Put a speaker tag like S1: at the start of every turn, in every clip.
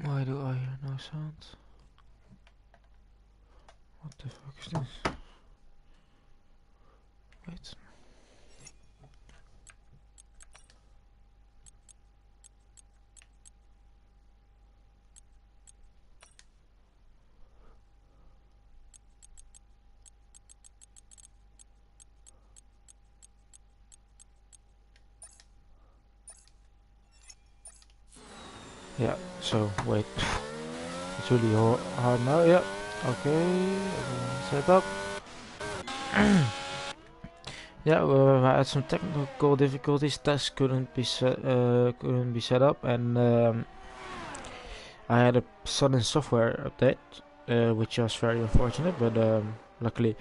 S1: Why do I hear no sound? What the fuck is this? Wait. Yeah, so wait. It's really hard now. Yeah. Okay. Set up. Yeah, I had some technical difficulties. Tests couldn't be set up, and I had a sudden software update, which was very unfortunate. But luckily,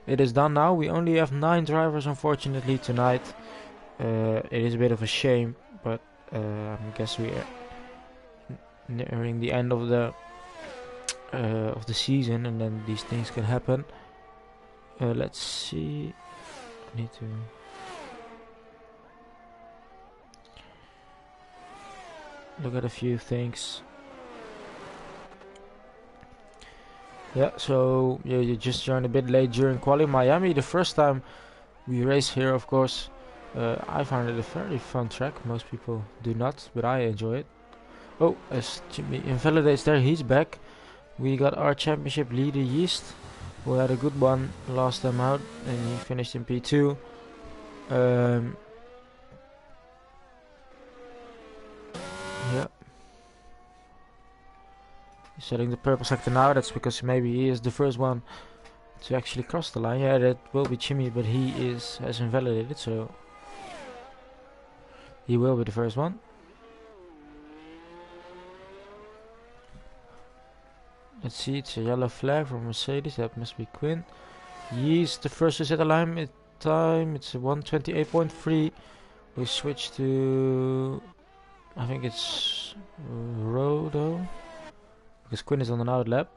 S1: it is done now. We only have 9 drivers, unfortunately, tonight. It is a bit of a shame, but I guess we are nearing the end of the season, and then these things can happen. Let's see. I need to. Look at a few things. Yeah, so yeah, you just joined a bit late during quali Miami. The first time we race here, of course, I found it a very fun track. Most people do not, but I enjoy it. Oh, as Jimmy invalidates there, he's back. We got our championship leader Yeast, who had a good one last time out, and he finished in P2. Yeah. He's setting the purple sector now. That's because maybe he is the first one to actually cross the line. Yeah, that will be Jimmy, but he has invalidated, so he will be the first one. Let's see, it's a yellow flag from Mercedes. That must be Quinn. He's the first to set the line time. It's 128.3. We switch to, I think it's Rodo, because Quinn is on an out lap.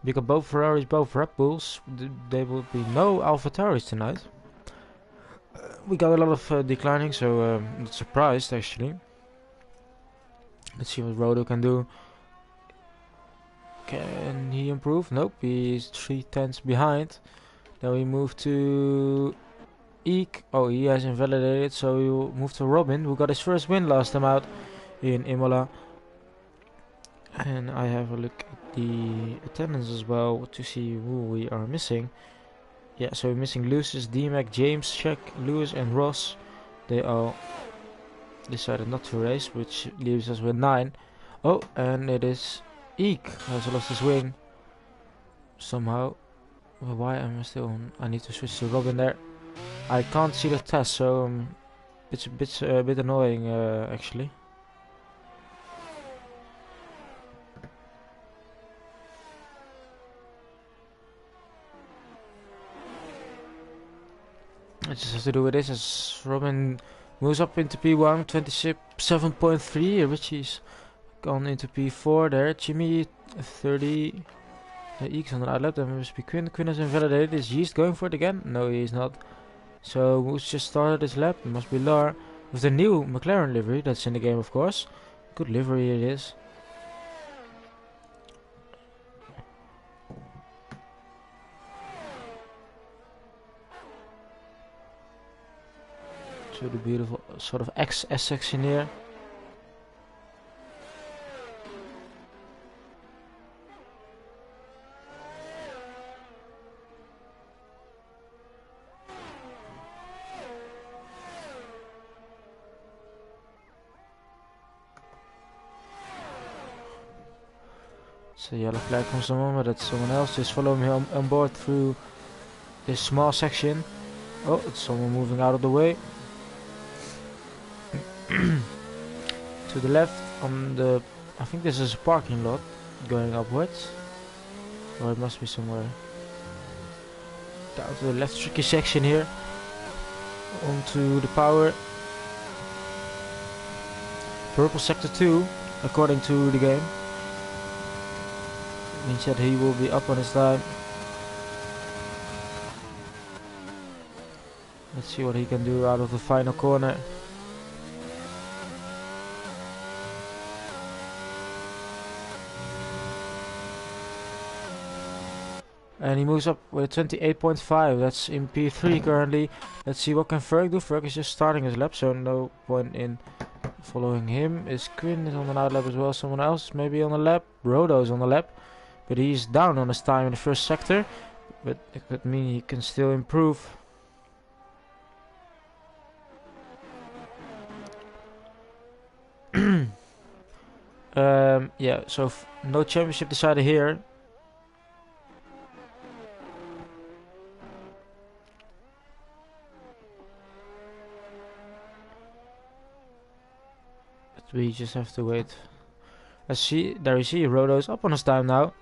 S1: We got both Ferraris, both Red Bulls. There will be no AlphaTauris tonight. We got a lot of declining, so I'm not surprised actually. Let's see what Rodo can do. Can he improve? Nope, he's 3/10 behind. Then we move to Eek. Oh, he has invalidated, so we'll move to Robin, who got his first win last time out in Imola. And I have a look at the attendance as well to see who we are missing. Yeah, so we're missing Lucis, D-Mac, James, Shaq, Lewis and Ross. They all decided not to race, which leaves us with 9. Oh, and it is Eek who has lost his wing somehow. Well, why am I still on? I need to switch to Robin there. I can't see the test, so it's a bit annoying actually. I just have to do with this as Robin moves up into P1, 27.3. Richie's gone into P4 there. Jimmy 30. Eeks on the outlap. Then must be Quinn. Quinn has invalidated. Is Yeast going for it again? No, he is not. So who's just started this lap? It must be Lar with the new McLaren livery that's in the game, of course. Good livery it is. To the beautiful sort of XS section here. So yellow flag from someone, but that's someone else just following me on board through this small section. Oh, it's someone moving out of the way. To the left on the, I think this is a parking lot going upwards, or it must be somewhere down to the left tricky section here onto the power. Purple sector 2 according to the game, means that he will be up on his time. Let's see what he can do out of the final corner. And he moves up with 28.5. That's in P3 currently. Let's see what can Ferg do. Ferg is just starting his lap, so no point in following him. Is Quinn is on an out lap as well. Someone else maybe on the lap. Rodo's on the lap, but he's down on his time in the first sector. But it could mean he can still improve. Yeah, so no championship decided here. But we just have to wait. Let's see, there you see, Rodo's up on his time now.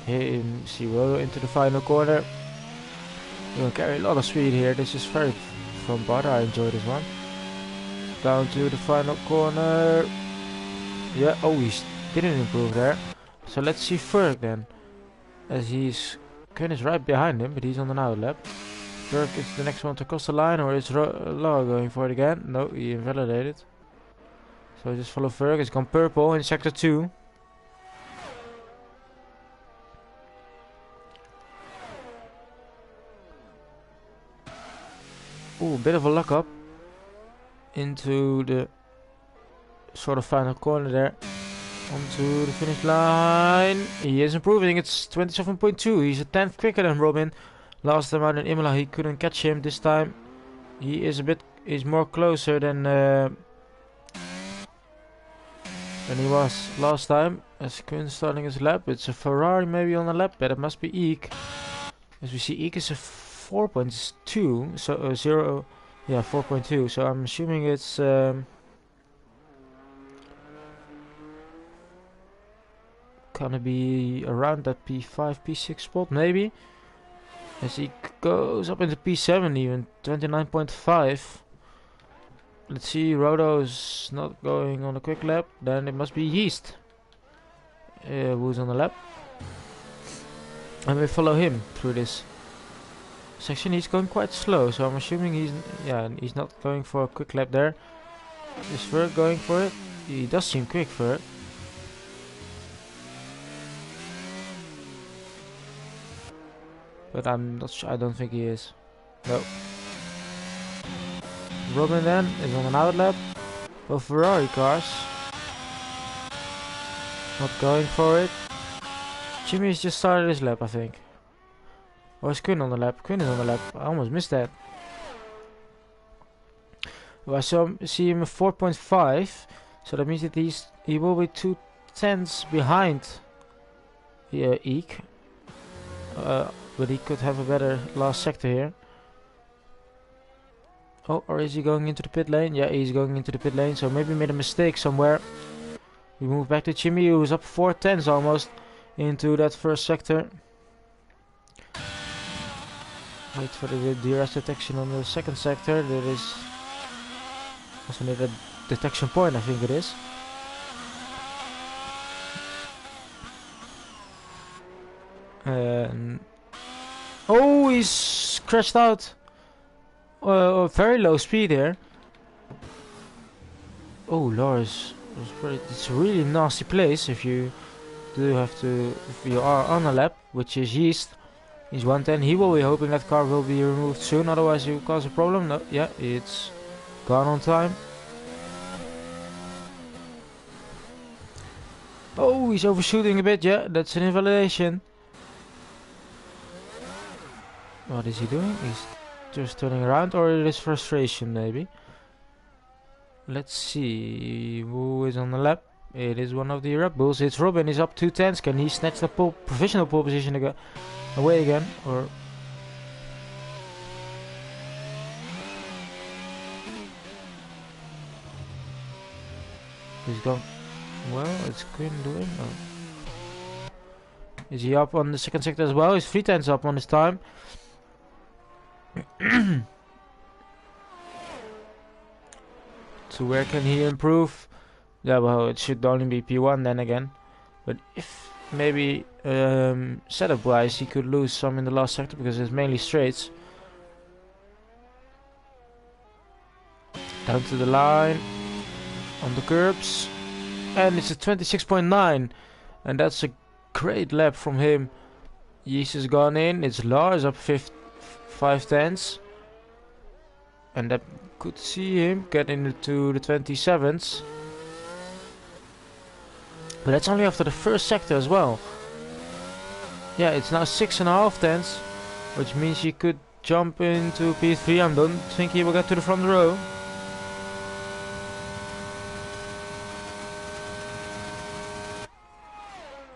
S1: Here you see Rodo into the final corner. He'll carry a lot of speed here. This is very fun part. I enjoy this one. Down to the final corner. Yeah, oh, he didn't improve there. So let's see Ferg then. As Quinn is right behind him, but he's on an out lap. Ferg is the next one to cross the line, or is Law going for it again? No, he invalidated. So just follow Ferg. It's gone purple in sector 2. Ooh, a bit of a lock up into the sort of final corner there. Onto the finish line. He is improving. It's 27.2. He's a tenth quicker than Robin. Last time out in Imola he couldn't catch him. This time he is is more closer than he was last time. As Quinn starting his lap. It's a Ferrari maybe on the lap, but it must be Eek. As we see, Eek is a 4.2, so 0, yeah, 4.2. So I'm assuming it's gonna be around that P5, P6 spot maybe. As he goes up into P7 even, 29.5. Let's see, Rodo's not going on a quick lap. Then it must be Yeast who's on the lap. And we follow him through this section. He's going quite slow, so I'm assuming he's not going for a quick lap there. Is Ferg going for it? He does seem quick for it. But I'm not sure. I don't think he is. No. Robin then is on an out lap. Both Ferrari cars. Not going for it. Jimmy's just started his lap, I think. Or is Quinn on the lap? Quinn is on the lap. I almost missed that. Well, I see him at 4.5. So that means that he will be 2 tenths behind Eek. But he could have a better last sector here. Oh, or is he going into the pit lane? Yeah, he's going into the pit lane. So maybe made a mistake somewhere. We move back to Jimmy, who's up 4 tenths almost into that first sector. Wait for the DRS detection on the second sector. There is also near the detection point, I think it is. Oh, he's crashed out. Very low speed here. Oh, Lars, it's a really nasty place if you if you are on a lap, which is Yeast. He's 110. He will be hoping that car will be removed soon, otherwise he will cause a problem. No, yeah, it's gone on time. Oh, he's overshooting a bit. Yeah, that's an invalidation. What is he doing? He's just turning around, or it is frustration maybe. Let's see who is on the lap. It is one of the Red Bulls. It's Robin. He's up 2 tenths. Can he snatch the provisional pole position away again? Or he's gone. Well, it's Quinn doing. Oh. Is he up on the second sector as well? He's 3 tenths up on his time. So where can he improve? Yeah, well, it should only be P1 then again. But if maybe setup wise he could lose some in the last sector because it's mainly straights. Down to the line. On the curbs. And it's a 26.9. And that's a great lap from him. Yeast has gone in. It's Lars up 5/10. And that could see him get into the 27s. But that's only after the first sector as well. Yeah, it's now 6.5 tenths, which means he could jump into P3. I don't think he will get to the front row.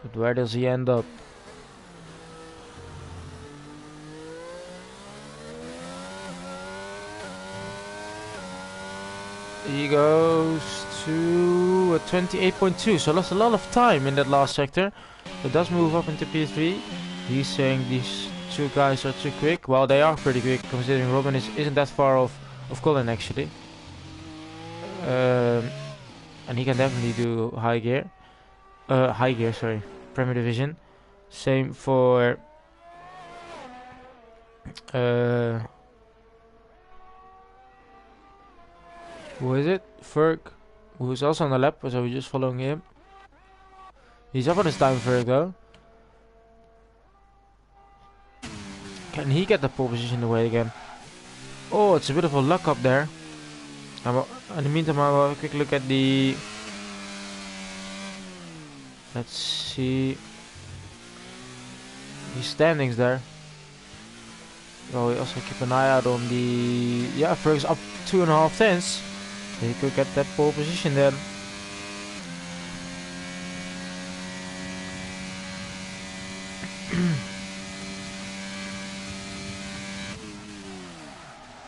S1: But where does he end up? He goes to a 28.2, so lost a lot of time in that last sector. It does move up into P3. He's saying these two guys are too quick. Well, they are pretty quick considering Robin isn't that far off of Colin actually. And he can definitely do high gear. Sorry, Premier Division. Same for who is it? Ferg, who is also on the lap, so we're just following him. He's up on his time, Ferg, though. Can he get the pole position away again? Oh, it's a bit of a luck up there. In the meantime, I'll have a quick look at the... Let's see... the standings there. Oh, we also keep an eye out on the... Yeah, Ferg's up 2.5 tenths. He could get that pole position then.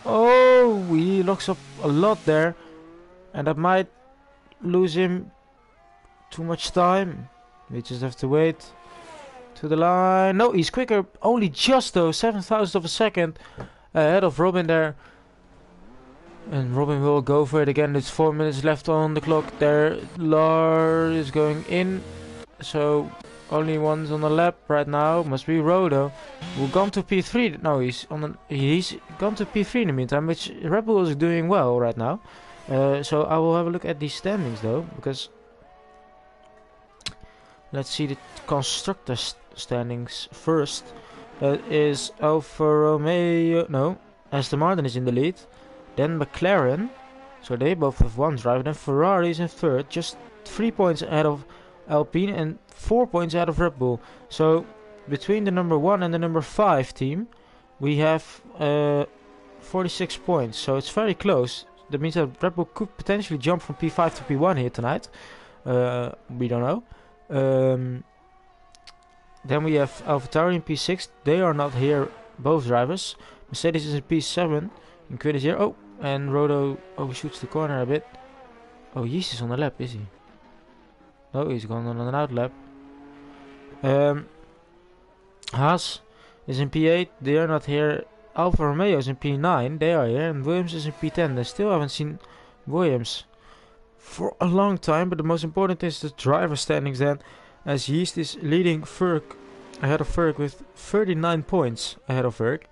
S1: Oh, he locks up a lot there. And that might lose him too much time. We just have to wait. To the line. No, he's quicker. Only just though. 7,000th of a second ahead of Robin there. And Robin will go for it again. It's 4 minutes left on the clock there. Lars is going in. So only one's on the lap right now. Must be Rodo. We've gone to P3. No, he's gone to P3 in the meantime, which Red Bull is doing well right now. So I will have a look at these standings though, because let's see the constructor standings first. That is Alfa Romeo. No, Aston Martin is in the lead. Then McLaren, so they both have one driver. Then Ferrari is in third, just 3 points ahead of Alpine and 4 points ahead of Red Bull. So between the number 1 and the number 5 team, we have 46 points. So it's very close. That means that Red Bull could potentially jump from P5 to P1 here tonight. We don't know. Then we have AlphaTauri in P6. They are not here, both drivers. Mercedes is in P7. And Quinn is here. Oh, and Rodo overshoots the corner a bit. Oh, Yeast is on the lap, is he? No, he's gone on an out lap. Haas is in P8. They are not here. Alfa Romeo is in P9. They are here. And Williams is in P10. They still haven't seen Williams for a long time. But the most important is the driver standings then. As Yeast is leading Ferg, ahead of Ferg with 39 points ahead of Ferg.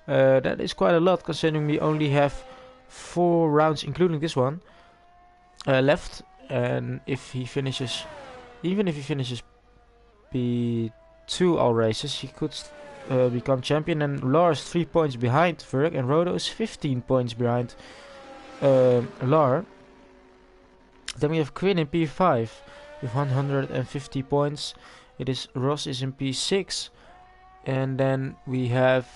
S1: That is quite a lot considering we only have 4 rounds, including this one, left. And if he finishes, even if he finishes P2 all races, he could become champion. And Lars 3 points behind Ferg, and Rodo is 15 points behind Lar. Then we have Quinn in P5 with 150 points. It is Ross is in P6, and then we have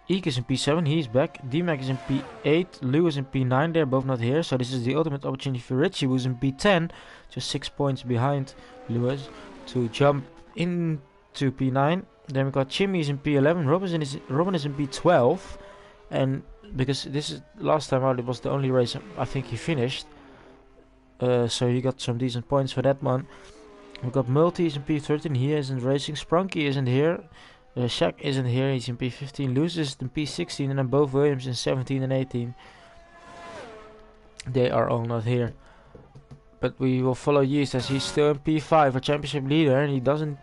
S1: Eek is in P7, he's back. D-Mac is in P8, Lewis in P9, they're both not here. So this is the ultimate opportunity for Richie, who's in P10, just 6 points behind Lewis, to jump into P9. Then we got Chimmy is in P11, Robin is in P12. And because this is last time out, it was the only race I think he finished. So he got some decent points for that one. We got Multi is in P13, he isn't racing. Sprunky isn't here. Shaq isn't here, he's in P15. Lewis is in P16, and then both Williams in 17 and 18. They are all not here. But we will follow Yeast as he's still in P5, a championship leader, and he doesn't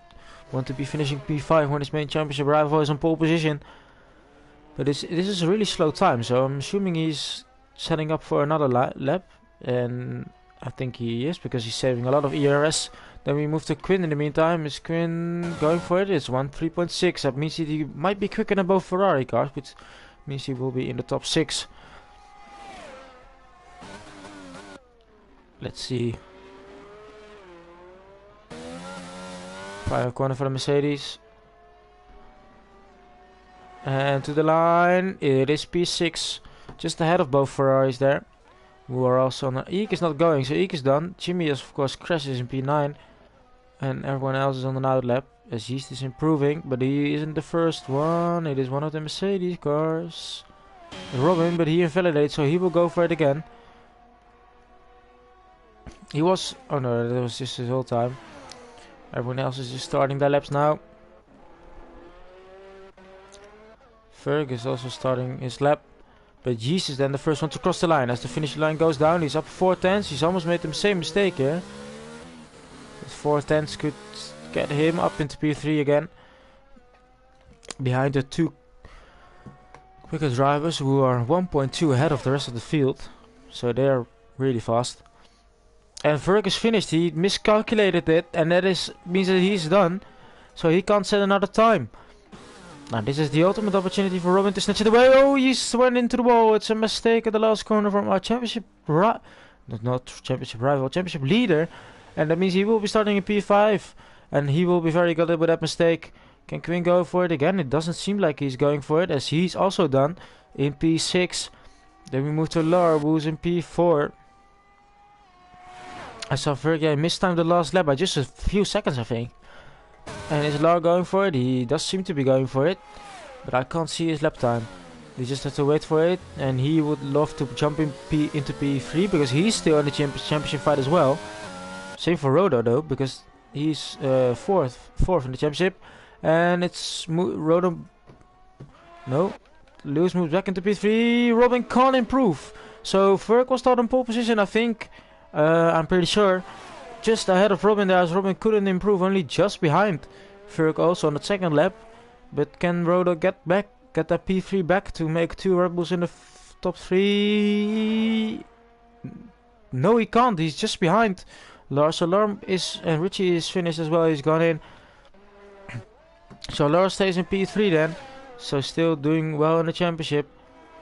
S1: want to be finishing P5 when his main championship rival is on pole position. But this is a really slow time, so I'm assuming he's setting up for another lap, and I think he is because he's saving a lot of ERS. Then we move to Quinn in the meantime. Is Quinn going for it? It's 1:3.6. That means he might be quicker than both Ferrari cars, which means he will be in the top 6. Let's see. Final corner for the Mercedes. And to the line, it is P6, just ahead of both Ferraris there, who are also on. Eek is not going, so Eek is done. Jimmy, of course, crashes in P9, and everyone else is on an out lap. As Yeast is improving, but he isn't the first one. It is one of the Mercedes cars, Robin, but he invalidates, so he will go for it again. He was. Oh no, that was just his whole time. Everyone else is just starting their laps now. Ferg is also starting his lap, but Yeast is then the first one to cross the line. As the finish line goes down, he's up 4 tenths. He's almost made the same mistake here. But 4 tenths could get him up into P3 again, behind the 2 quicker drivers who are 1.2 ahead of the rest of the field. So they are really fast. And Ferg is finished. He miscalculated it, and that means that he's done. So he can't set another time. Now this is the ultimate opportunity for Robin to snatch it away. Oh, he's went into the wall. It's a mistake at the last corner from our championship championship leader. And that means he will be starting in P5. And he will be very good with that mistake. Can Quinn go for it again? It doesn't seem like he's going for it, as he's also done in P6. Then we move to Lar, who's in P4. I saw Fergie mistimed the last lap by just a few seconds, I think. And is Lar going for it? He does seem to be going for it, but I can't see his lap time. We just have to wait for it, and he would love to jump in into P3 because he's still in the championship fight as well. Same for Rodo though, because he's fourth in the championship, and it's Rodo. No, Lewis moves back into P3. Robin can't improve, so Ferg will start on pole position, I think. I'm pretty sure. Just ahead of Robin there, as Robin couldn't improve, only just behind Ferg also on the second lap. But can Rodo get that P3 back to make 2 Red Bulls in the top 3? No, he can't. He's just behind Lars. So Lars is, and Richie is finished as well. He's gone in. So Lars stays in P3 then. So still doing well in the championship.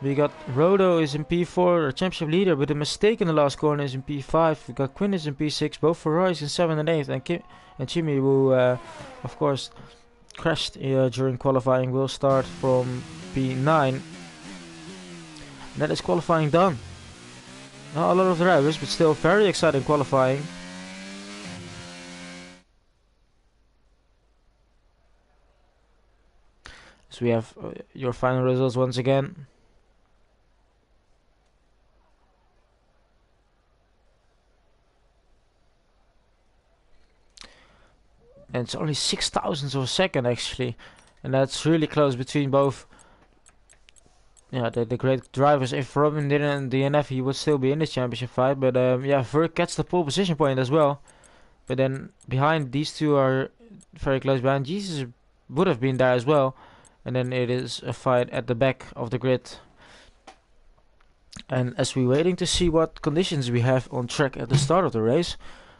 S1: We got Rodo is in P4, the championship leader, but a mistake in the last corner is in P5. We got Quinn is in P6, both Ferraris in 7 and 8, and Jimmy, who of course crashed during qualifying, will start from P9. And that is qualifying done. Not a lot of drivers, but still very exciting qualifying. So we have your final results once again. And it's only 0.006 of a second actually, and that's really close between both. Yeah, the great drivers. If Robin didn't DNF, he would still be in this championship fight. But yeah, Verk gets the pole position point as well. But then behind, these two are very close behind. Jesus would have been there as well. And then it is a fight at the back of the grid. And as we're waiting to see what conditions we have on track at the start of the race.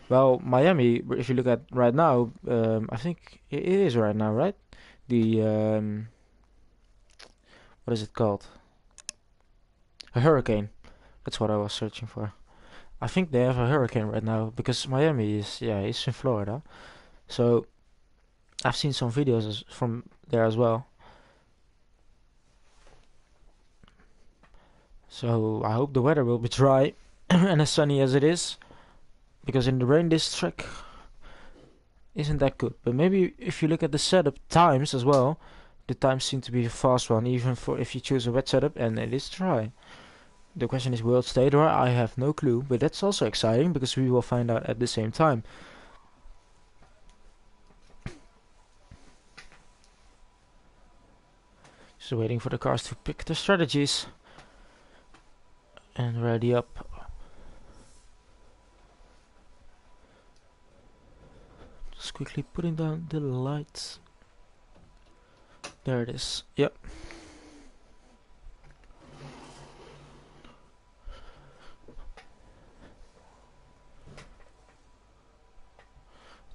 S1: Well, Miami, if you look at right now, I think it is right now, right? The, what is it called? A hurricane. That's what I was searching for. I think they have a hurricane right now, because Miami is, yeah, it's in Florida. So, I've seen some videos from there as well. So, I hope the weather will be dry and as sunny as it is. Because in the rain, this track isn't that good. But maybe if you look at the setup times as well, the times seem to be a fast one, even for if you choose a wet setup and it is dry. The question is, will it stay dry? I have no clue, but that's also exciting because we will find out at the same time. Just waiting for the cars to pick their strategies and ready up. Just quickly putting down the lights. There it is. Yep.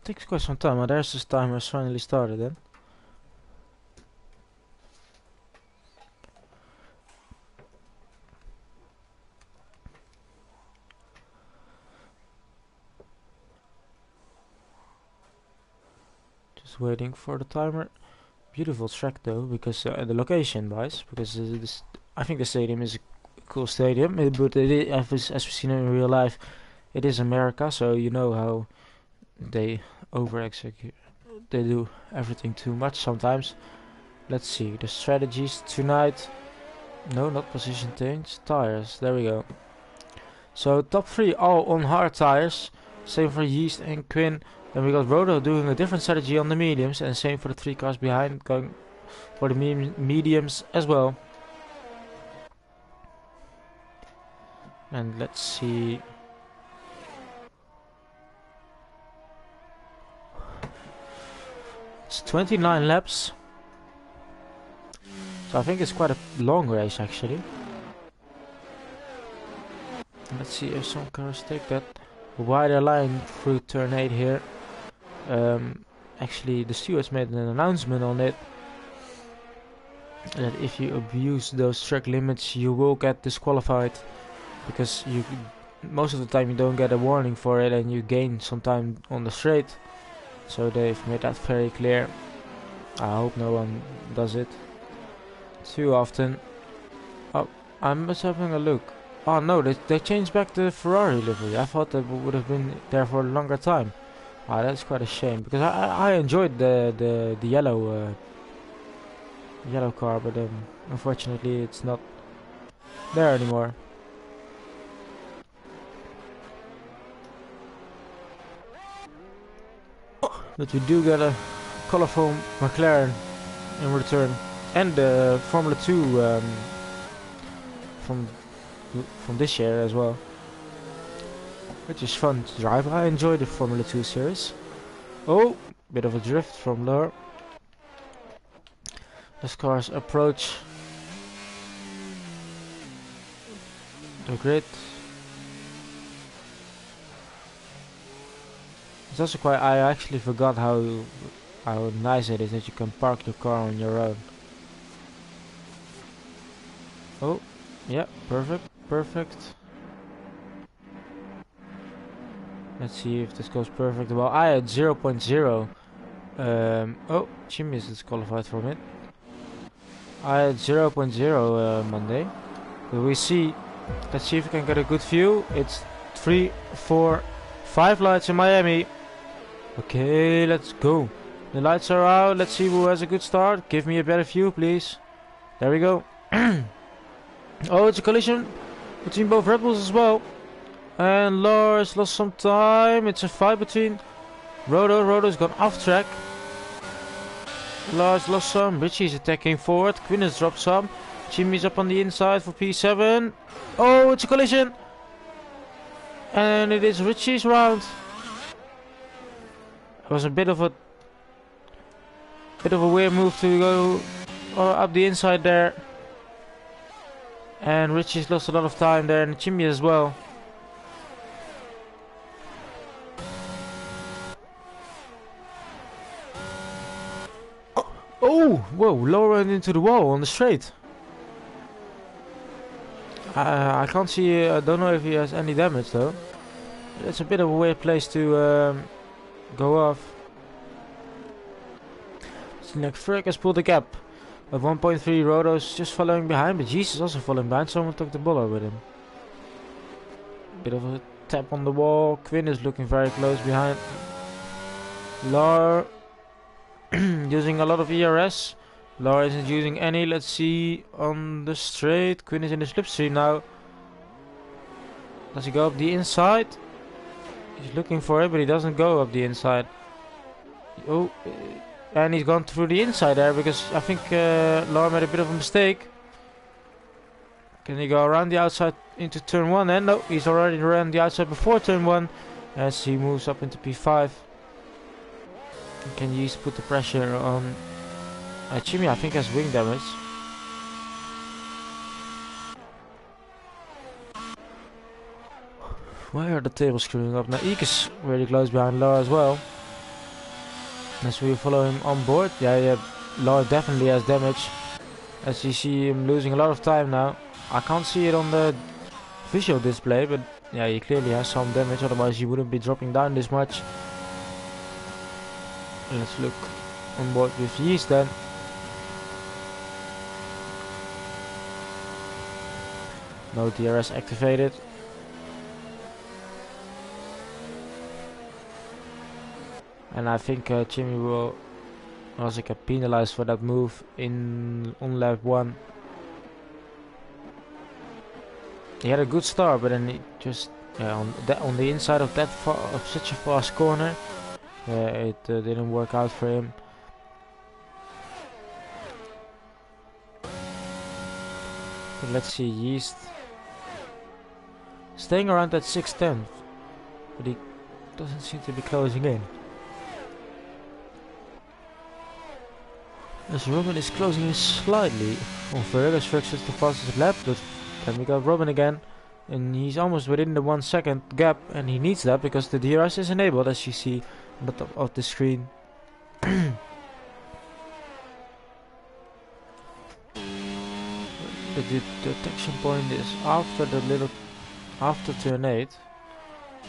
S1: Takes quite some time. There's this timer finally started then. Just waiting for the timer. Beautiful track though, because the location wise, because this, I think the stadium is a cool stadium, but as we've seen in real life, it is America, so you know how they over-execute. They do everything too much sometimes. Let's see the strategies tonight. No, not position change. Tires. There we go. So top 3 all on hard tires. Same for Yeast and Quinn. Then we got Rodo doing a different strategy on the mediums, and same for the 3 cars behind, going for the mediums as well. And let's see. It's 29 laps. So I think it's quite a long race actually. Let's see if some cars take that wider line through turn 8 here. Actually the stewards made an announcement on it, that if you abuse those track limits you will get disqualified, because you most of the time you don't get a warning for it and you gain some time on the straight. So they've made that very clear. I hope no one does it too often. Oh, I'm just having a look. Oh no, they changed back the Ferrari livery. I thought that would have been there for a longer time. Ah, that's quite a shame, because I enjoyed the yellow yellow car, but unfortunately it's not there anymore. But we do get a colorful McLaren in return, and the Formula 2 from this year as well, which is fun to drive. I enjoy the Formula 2 series. Oh, bit of a drift from Lure. As cars approach the grid. It's also quite, I actually forgot how nice it is that you can park your car on your own. Oh, yeah, perfect. Let's see if this goes perfect. Well, I had 0.0. Oh, Jimmy is disqualified from it. I had 0.0 Monday. But we see, let's see if we can get a good view. It's 3, 4, 5 lights in Miami. Okay, let's go. The lights are out. Let's see who has a good start. Give me a better view, please. There we go. Oh, it's a collision between both Red Bulls as well. And Lars lost some time. It's a fight between Rodo. Rodo's gone off track. Lars lost some. Richie's attacking forward. Quinn has dropped some. Jimmy's up on the inside for P7. Oh, it's a collision. And it is Richie's round. It was a bit of a weird move to go up the inside there. And Richie's lost a lot of time there, and Jimmy as well. Oh, whoa, lowered into the wall on the straight. I can't see, I don't know if he has any damage though. It's a bit of a weird place to go off. So next, Ferg has pulled the gap of 1.3. Rodo's just following behind, but Jesus is also following behind. Someone took the ball over with him. Bit of a tap on the wall. Quinn is looking very close behind. Lar using a lot of ERS. Lar isn't using any. Let's see on the straight. Quinn is in the slipstream now. Does he go up the inside? He's looking for it, but he doesn't go up the inside. Oh, and he's gone through the inside there, because I think Lar made a bit of a mistake. Can he go around the outside into turn 1? And no, he's already around the outside before turn 1 as he moves up into P5. Can Yeast put the pressure on Jimmy? I think has wing damage. Why are the tables screwing up? Now Eek is really close behind Lar as well. As we follow him on board, yeah, Law definitely has damage. As you see him losing a lot of time now. I can't see it on the visual display, but yeah, he clearly has some damage, otherwise he wouldn't be dropping down this much. Let's look on board with Yeast then. No DRS activated. And I think Jimmy will also get penalized for that move on lap 1. He had a good start, but then he just on the inside of such a fast corner, it didn't work out for him. But let's see, Yeast staying around that 6/10, but he doesn't seem to be closing in. As Robin is closing in slightly on Fergus versus the fastest lap, but then we got Robin again, and he's almost within the 1 second gap, and he needs that because the DRS is enabled, as you see on the top of the screen. The detection point is after turn 8,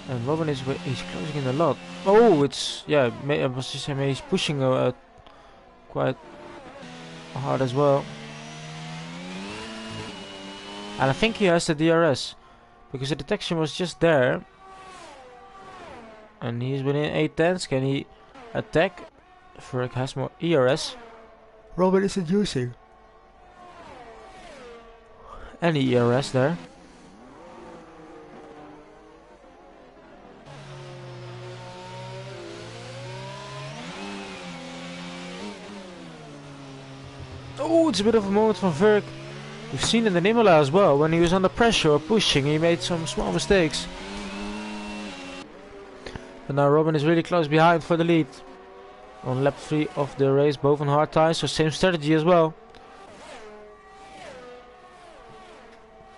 S1: and Robin he's closing in a lot. Oh, it's I was just saying he's pushing quite hard as well. And I think he has the DRS, because the detection was just there. And he's within 8/10. Can he attack? Ferg has more ERS. Robin isn't using any ERS there. Oh, it's a bit of a moment from Ferg. We've seen it in Imola as well. When he was under pressure or pushing, he made some small mistakes. But now Robin is really close behind for the lead. On lap 3 of the race, both on hard tires, so same strategy as well.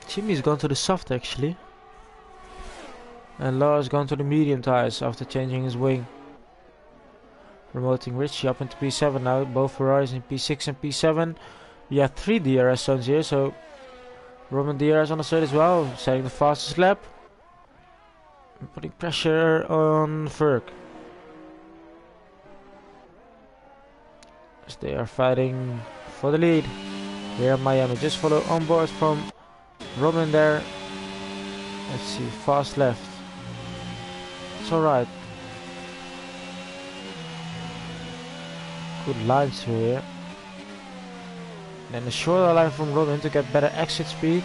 S1: Jimmy's gone to the soft actually. And Lars gone to the medium tires after changing his wing. Promoting Richie up into P7 now, both Ferraris in P6 and P7. We have 3 DRS zones here, so Robin DRS on the side as well, setting the fastest lap. And putting pressure on Ferg. As they are fighting for the lead here in Miami. Just follow on board from Robin there. Let's see, fast left. It's alright. Good lines through here. Then a shorter line from Robin to get better exit speed.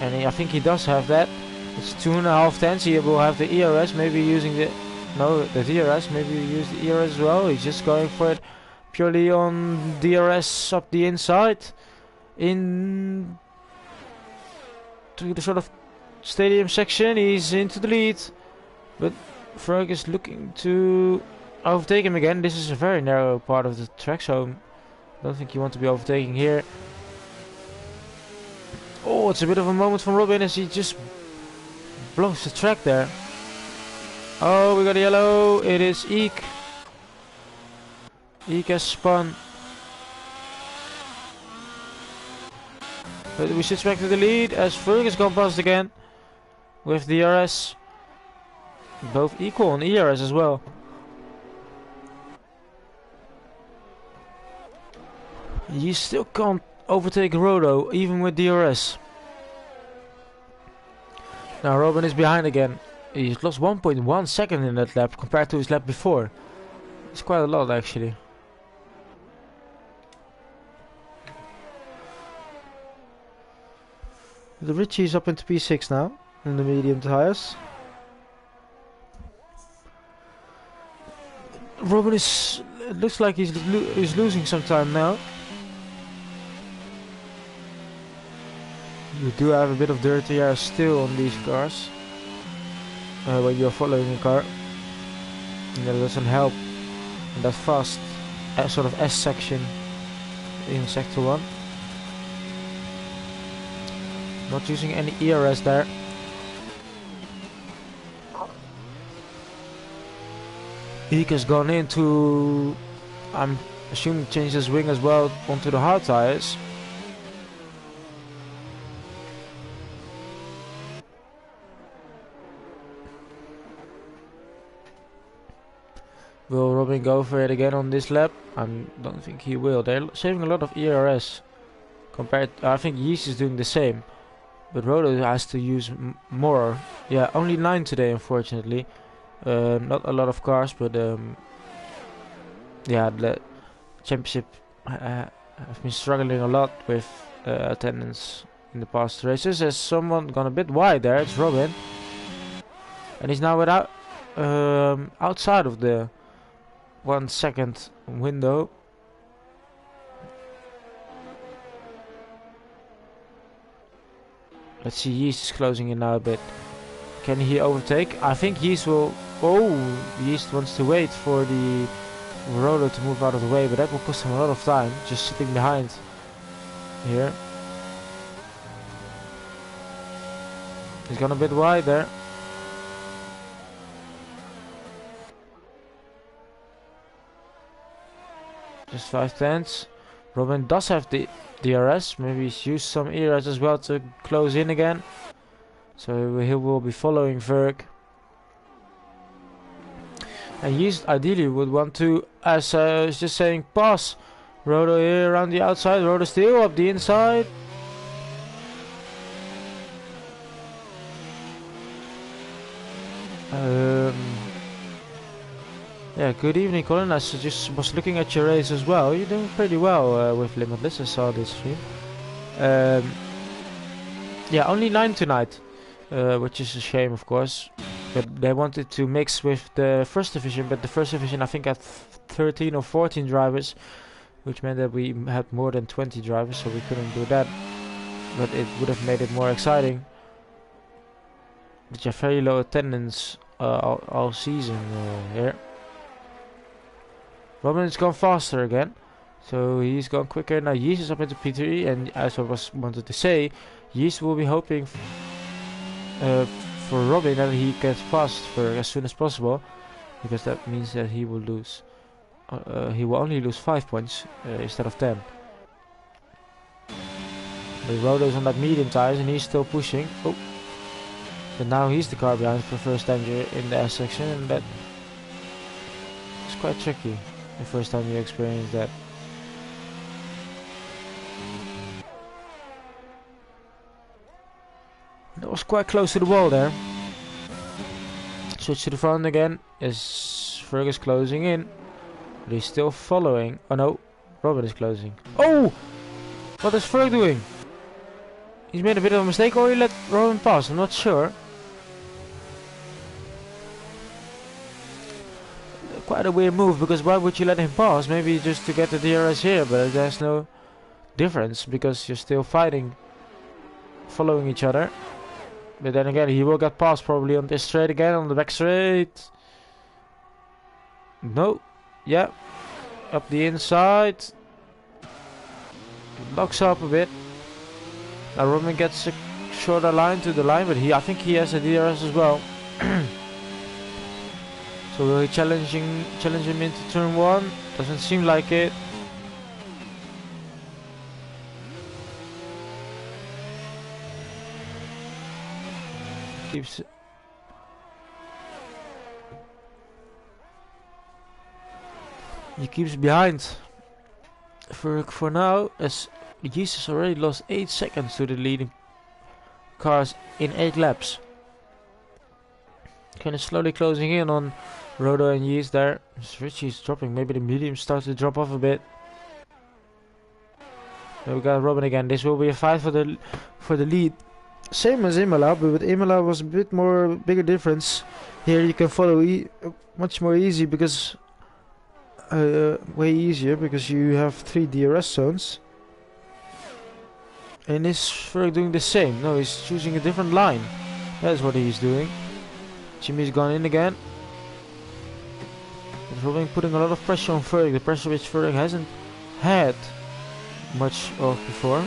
S1: And I think he does have that. It's 2.5 tenths. He will have the ERS, maybe using the DRS, maybe use the ERS as well. He's just going for it purely on DRS up the inside. In to the sort of stadium section. He's into the lead. But Ferg is looking to overtake him again. This is a very narrow part of the track, so I don't think you want to be overtaking here. Oh, it's a bit of a moment from Robin as he just blows the track there. Oh, we got a yellow. It is Eek. Eek has spun. But we switch back to the lead as Ferg has gone past again with DRS. Both equal on ERS as well. You still can't overtake Rodo, even with DRS. Now Robin is behind again. He's lost 1.1 second in that lap compared to his lap before. It's quite a lot actually. The Richie is up into P6 now, in the medium tires. Robin is, it looks like he's losing some time now. You do have a bit of dirty air still on these cars when you're following a car, and that doesn't help in that fast sort of S section in sector 1. Not using any ERS there. Ika's gone into, I'm assuming, change his wing as well onto the hard tires. Will Robin go for it again on this lap? I don't think he will. They're saving a lot of ERS compared. I think Yeast is doing the same, but Roto has to use more. Yeah, only 9 today, unfortunately. Not a lot of cars, but yeah, the championship have been struggling a lot with attendance in the past races. There's someone gone a bit wide there. It's Robin, and he's now without outside of the 1 second window. Let's see, Yeast is closing in now a bit. Can he overtake? I think Yeast will. Oh, Yeast wants to wait for the Roller to move out of the way, but that will cost him a lot of time just sitting behind here. He's gone a bit wide there. Just 5 tenths. Robin does have the DRS. Maybe he's used some ERS as well to close in again. So he will be following Verk. And Yeast ideally would want to, as I was just saying, pass Rodo here around the outside. Rodo still up the inside. Yeah, good evening, Colin. I just was looking at your race as well. You're doing pretty well with Limitless. I saw this stream. Yeah, only 9 tonight, which is a shame, of course. But they wanted to mix with the first division, but the first division I think had 13 or 14 drivers, which meant that we had more than 20 drivers, so we couldn't do that. But it would have made it more exciting. But yeah, very low attendance all season here. Robin's gone faster again, so he's gone quicker. Now Yeast is up into P3, and as I wanted to say, Yeast will be hoping for Robin that he gets past for as soon as possible, because that means that he will lose. He will only lose 5 points instead of 10. But Rodo's on that medium tires and he's still pushing. Oh, but now he's the car behind for the first time in the S section, and that is quite tricky. The first time you experience that. That was quite close to the wall there. Switch to the front again. Yes, Fergus closing in. But he's still following. Oh no, Robin is closing. Oh! What is Ferg doing? He's made a bit of a mistake, or he let Robin pass, I'm not sure. Quite a weird move, because why would you let him pass? Maybe just to get the DRS here, but there's no difference, because you're still fighting, following each other. But then again, he will get past probably on this straight again, on the back straight. No. Yeah. Up the inside. Locks up a bit. Now Robin gets a shorter line to the line, but I think he has a DRS as well. So will he challenge him into turn 1? Doesn't seem like it. He keeps behind for now, as Jesus already lost 8 seconds to the leading cars in 8 laps. Kind of slowly closing in on Rodo and Yeast there. Richie's dropping. Maybe the mediums start to drop off a bit. There we got Robin again. This will be a fight for the lead. Same as Imola, but with Imola was a bit more bigger difference. Here you can follow much more easy, because way easier, because you have 3 DRS zones. And is Ferg doing the same? No, he's choosing a different line. That's what he's doing. Jimmy's gone in again. But Robin putting a lot of pressure on Ferg, the pressure which Ferg hasn't had much of before.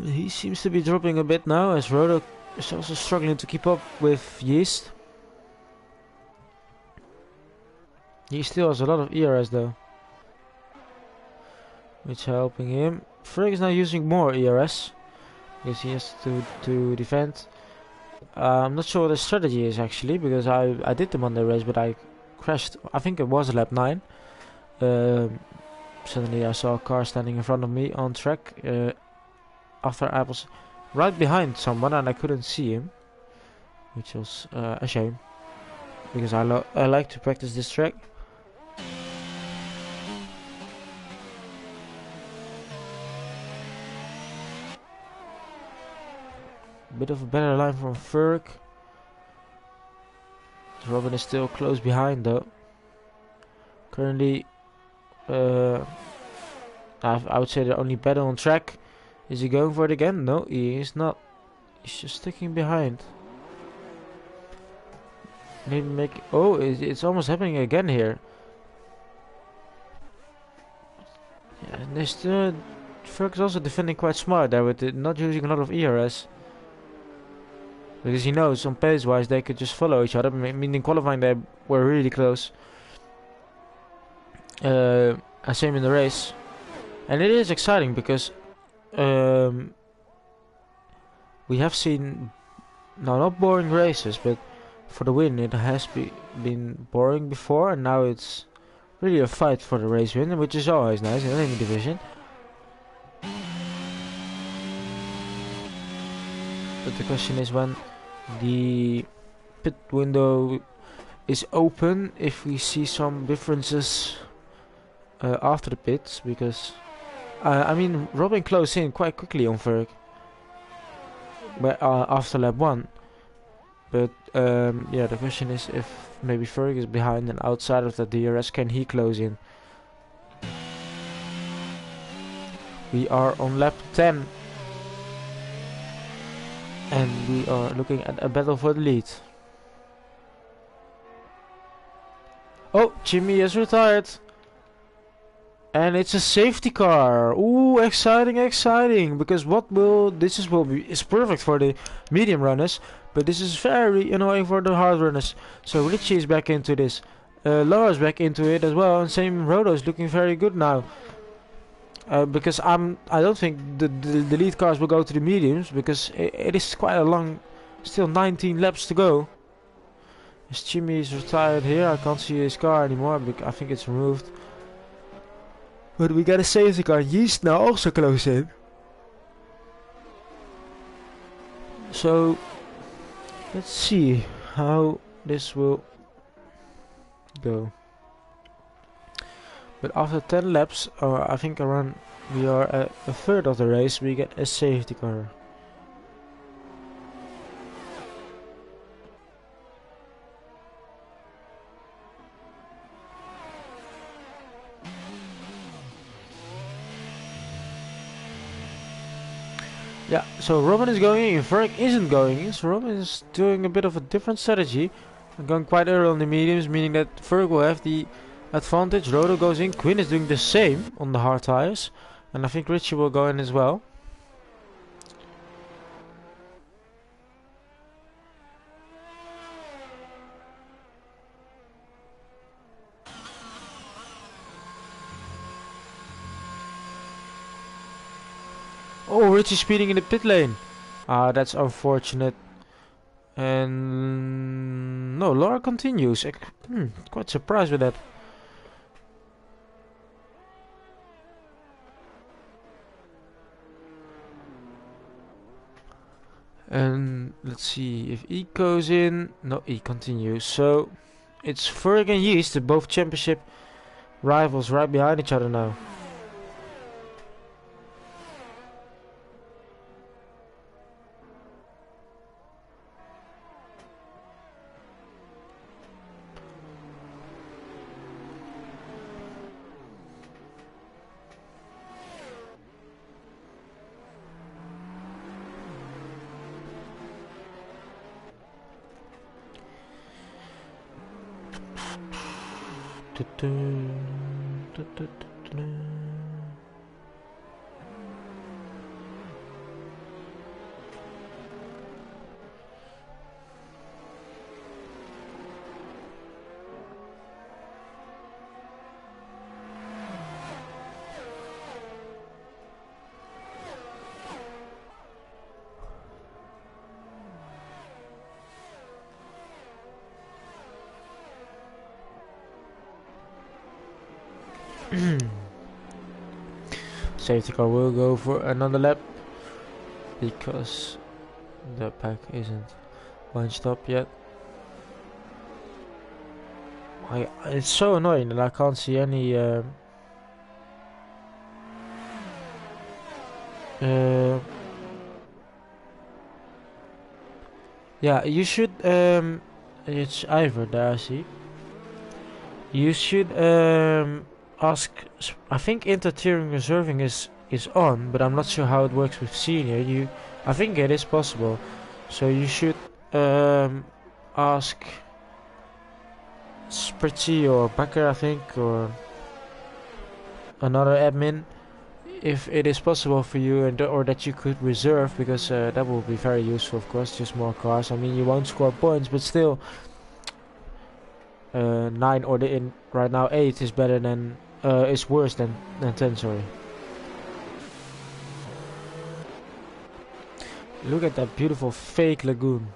S1: He seems to be dropping a bit now, as Roto is also struggling to keep up with Yeast. He still has a lot of ERS though, which is helping him. Frigg is now using more ERS because he has to defend. I'm not sure what the strategy is actually, because I did the Monday race, but I crashed. I think it was lap 9. Suddenly I saw a car standing in front of me on track. After I was right behind someone and I couldn't see him, which was a shame, because I like to practice this track. Bit of a better line from Ferg. Robin is still close behind though. Currently, I would say the only battle on track. Is he going for it again? No, he is not. He's just sticking behind. Maybe make. Oh, it's almost happening again here. Yeah, and they still. Ferg is also defending quite smart there with not using a lot of ERS. Because he knows on pace-wise they could just follow each other. Meaning qualifying they were really close. Same in the race. And it is exciting because we have seen, now not boring races, but for the win it has been boring before, and now it's really a fight for the race win, which is always nice in any division. But the question is when the pit window is open, if we see some differences after the pits, because I mean Robin closed in quite quickly on Ferg after lap 1, but yeah, the question is if maybe Ferg is behind and outside of the DRS, can he close in? We are on lap 10 and we are looking at a battle for the lead. Oh, Jimmy is retired. And it's a safety car. Ooh, exciting, exciting. Because is perfect for the medium runners, but this is very annoying for the hard runners. So Richie is back into this. Laura's back into it as well, and same Roto is looking very good now. Because I don't think the lead cars will go to the mediums, because it is quite a long, still 19 laps to go. As Jimmy is retired here, I can't see his car anymore, because I think it's removed. But we got a safety car. Yeast now also close in. So let's see how this will go. But after 10 laps, or I think around, we are at a third of the race, we get a safety car. Yeah, so Robin is going in, Ferg isn't going in, so Robin is doing a bit of a different strategy. Going quite early on the mediums, meaning that Ferg will have the advantage. Roto goes in, Quinn is doing the same on the hard tires, and I think Richie will go in as well. Oh, Richie speeding in the pit lane. Ah, that's unfortunate. And no, Laura continues. Quite surprised with that. And let's see if E goes in. No, E continues. So it's Ferg and Yeast, both championship rivals, right behind each other now. Safety car will go for another lap because the pack isn't bunched up yet. It's so annoying that I can't see any yeah, you should it's Ivor there, I see. You should ask. I think inter-tiering reserving is on, but I'm not sure how it works with senior. I think it is possible, so you should ask Spritzy or Becker, I think, or another admin, if it is possible for you, and or that you could reserve, because that will be very useful, of course. Just more cars. I mean, you won't score points, but still, 9 or right now 8 is better than is worse than 10. Sorry. Look at that beautiful fake lagoon.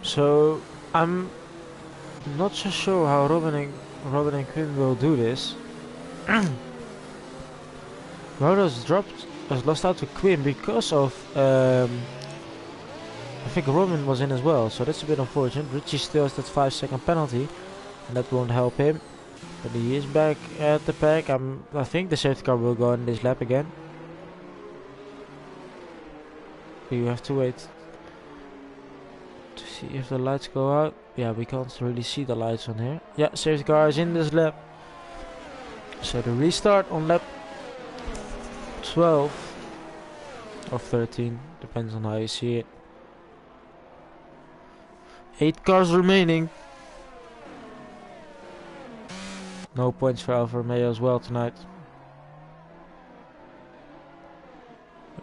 S1: So I'm not so sure how Robin and Quinn will do this. Rodo's lost out to Quinn because of I think Robin was in as well, so that's a bit unfortunate. Richie still has that 5-second penalty, and that won't help him. But he is back at the pack. I think the safety car will go in this lap again. You have to wait to see if the lights go out. Yeah, we can't really see the lights on here. Yeah, safety car is in this lap. So the restart on lap 12 or 13, depends on how you see it. 8 cars remaining. No points for Alfa Romeo as well tonight.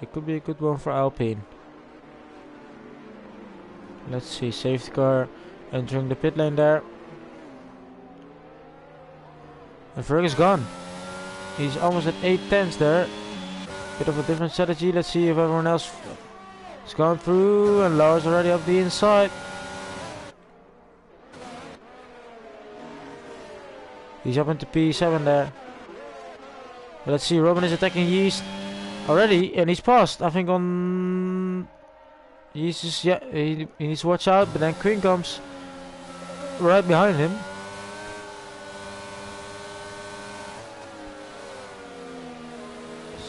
S1: It could be a good one for Alpine. Let's see, safety car entering the pit lane there. And Ferg is gone. He's almost at 8/10 there. Bit of a different strategy. Let's see if everyone else has gone through. And Lars already up the inside. He's up into P7 there. But let's see, Robin is attacking Yeast already. And he's passed, I think, on Yeast. Yeah, he needs to watch out. But then Quinn comes right behind him.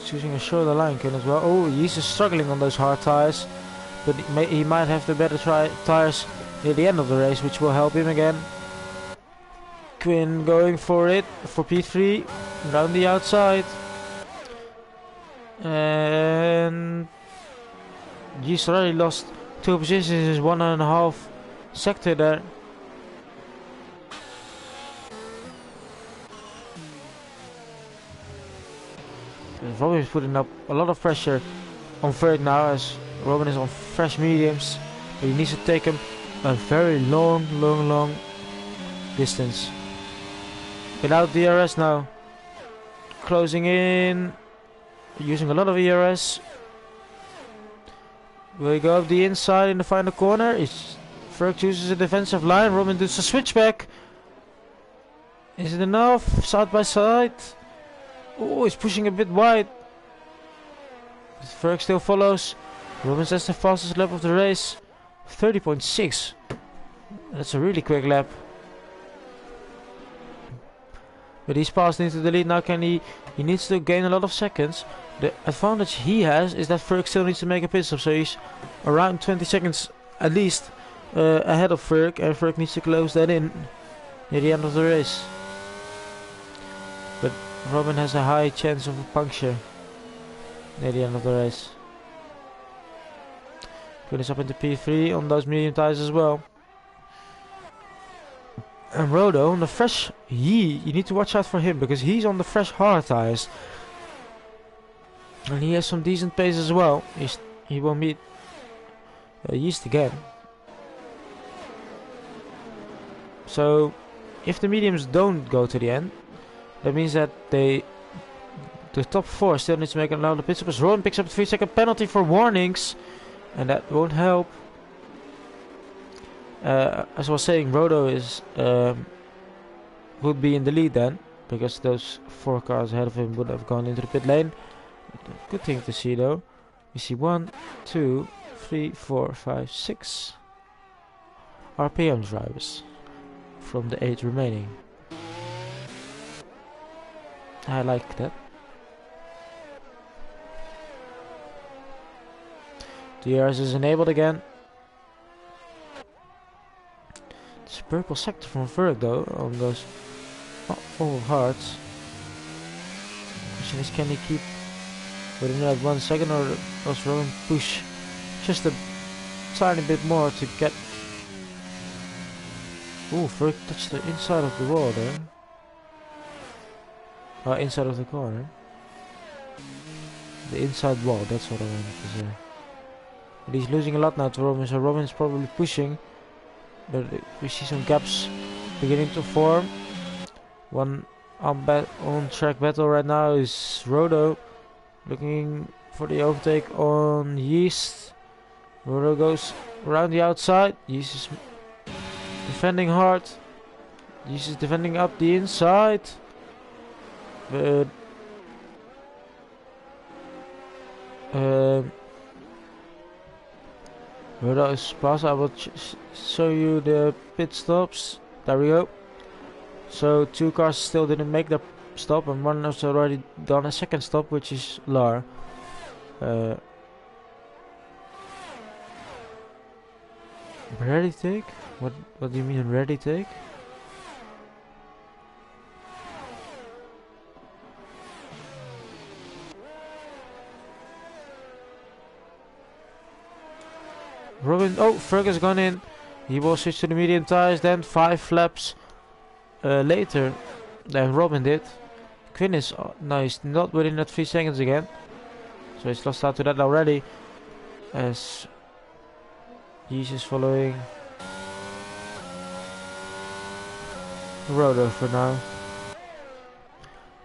S1: Choosing a shorter line Quinn as well. Oh, Yeast is struggling on those hard tires, but he might have the better tires near the end of the race, which will help him again. Quinn going for it for P3 round the outside, and Yeast already lost 2 positions in his 1.5 sector there. Robin is putting up a lot of pressure on Ferg now, as Robin is on fresh mediums, but he needs to take him a very long distance. Without DRS now, closing in, using a lot of ERS. Will he go up the inside in the final corner? Ferg chooses a defensive line, Robin does a switchback. Is it enough? Side by side. Oh, he's pushing a bit wide. But Ferg still follows. Robin has the fastest lap of the race. 30.6. That's a really quick lap. But he's passed into the lead now. He needs to gain a lot of seconds. The advantage he has is that Ferg still needs to make a pit stop. So he's around 20 seconds at least ahead of Ferg. And Ferg needs to close that in near the end of the race. But Robin has a high chance of a puncture near the end of the race. Quinn is up into P3 on those medium tires as well. And Rodo on the fresh, you need to watch out for him, because he's on the fresh hard tires. And he has some decent pace as well. He will meet yeast again. So if the mediums don't go to the end, that means that the top 4 still needs to make another pit stop. As Rowan picks up a 3-second penalty for warnings, and that won't help. As I was saying, Rodo is would be in the lead then, because those 4 cars ahead of him would have gone into the pit lane. Good thing to see though. We see 1, 2, 3, 4, 5, 6 RPM drivers from the 8 remaining. I like that. DRS is enabled again. It's a purple sector from Verk though on those all hearts. Question is, can he keep within that 1 second, or does Rowan push just a tiny bit more to get... Ooh, Verk touched the inside of the wall there. Inside of the corner. The inside wall, that's what I wanted to say. But he's losing a lot now to Robin, so Robin's probably pushing. But we see some gaps beginning to form. One on track battle right now is Rodo looking for the overtake on Yeast. Rodo goes around the outside. Yeast is defending hard. Yeast is defending up the inside. But Rodo is past. I will show you the pit stops. There we go. So 2 cars still didn't make the stop, and one has already done a second stop, which is Lar. Ready take? What do you mean ready take? Robin, Ferg has gone in. He will switch to the medium tires then 5 laps later than Robin did. Quinn is no, he's not within that 3 seconds again, so he's lost out to that already. As Yeast is following Rodo for now.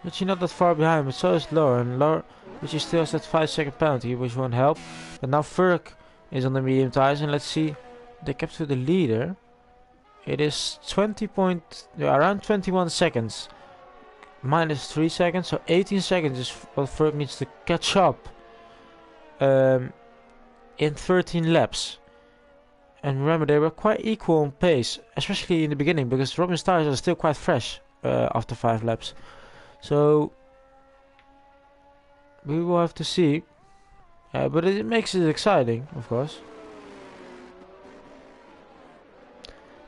S1: Actually not that far behind, but so is Laura, and Laura, which is still has that 5-second penalty, which won't help. But now Ferg is on the medium tires, and let's see, they kept to the leader. It is around 21 seconds, minus 3 seconds, so 18 seconds is what Ferg needs to catch up in 13 laps. And remember, they were quite equal on pace, especially in the beginning, because Robin's tires are still quite fresh after 5 laps. So we will have to see. But it makes it exciting, of course.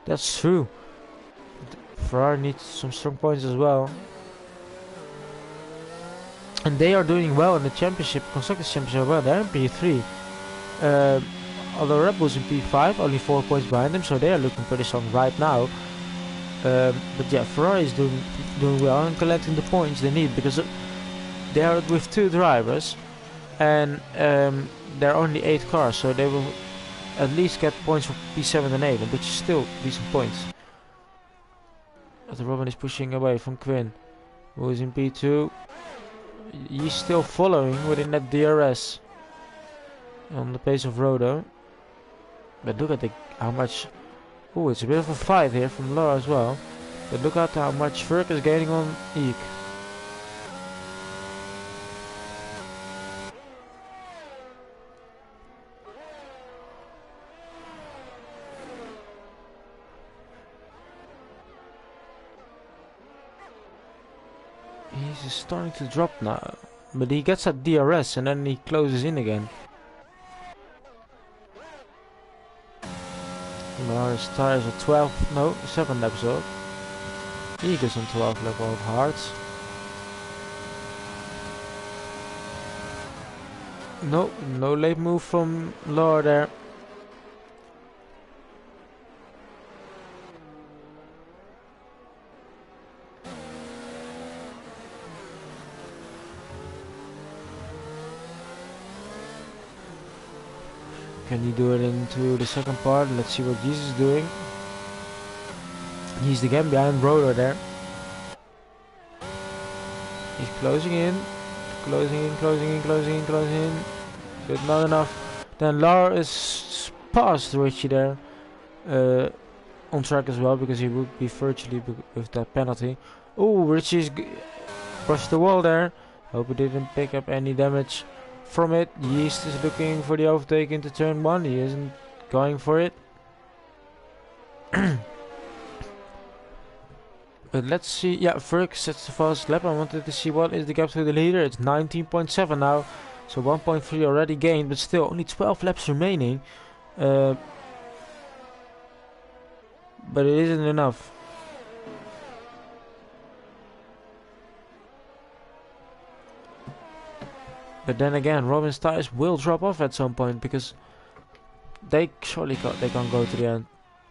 S1: That's true. Ferrari needs some strong points as well. And they are doing well in the championship, Constructors Championship as well. They're in P3. Although Red Bull's in P5, only 4 points behind them, so they are looking pretty strong right now. But yeah, Ferrari is doing well and collecting the points they need, because they are with 2 drivers. And there are only 8 cars, so they will at least get points for P7 and 8, which is still decent points. But Robin is pushing away from Quinn, who is in P2. He's still following within that DRS on the pace of Rodo. But look at how much... Oh, it's a bit of a fight here from Laura as well. But look at how much Ferg is gaining on Eek. He's starting to drop now, but he gets that DRS and then he closes in again. Lars tires are 7 laps old. He goes on 12 lap old hards. No late move from Laura there. Can he do it into the second part? Let's see what Jesus is doing. He's again behind Rotor there. He's closing in. Closing in, closing in, closing in, closing in. But not enough. Then Lar is past Richie there. On track as well, because he would be virtually with that penalty. Oh, Richie's brushed the wall there. Hope he didn't pick up any damage from it. Yeast is looking for the overtake into turn 1. He isn't going for it. But let's see. Yeah, Ferg sets the fast lap. I wanted to see what is the gap to the leader. It's 19.7 now. So 1.3 already gained, but still only 12 laps remaining. But it isn't enough. But then again, Robin's tires will drop off at some point, because they surely they can't go to the end.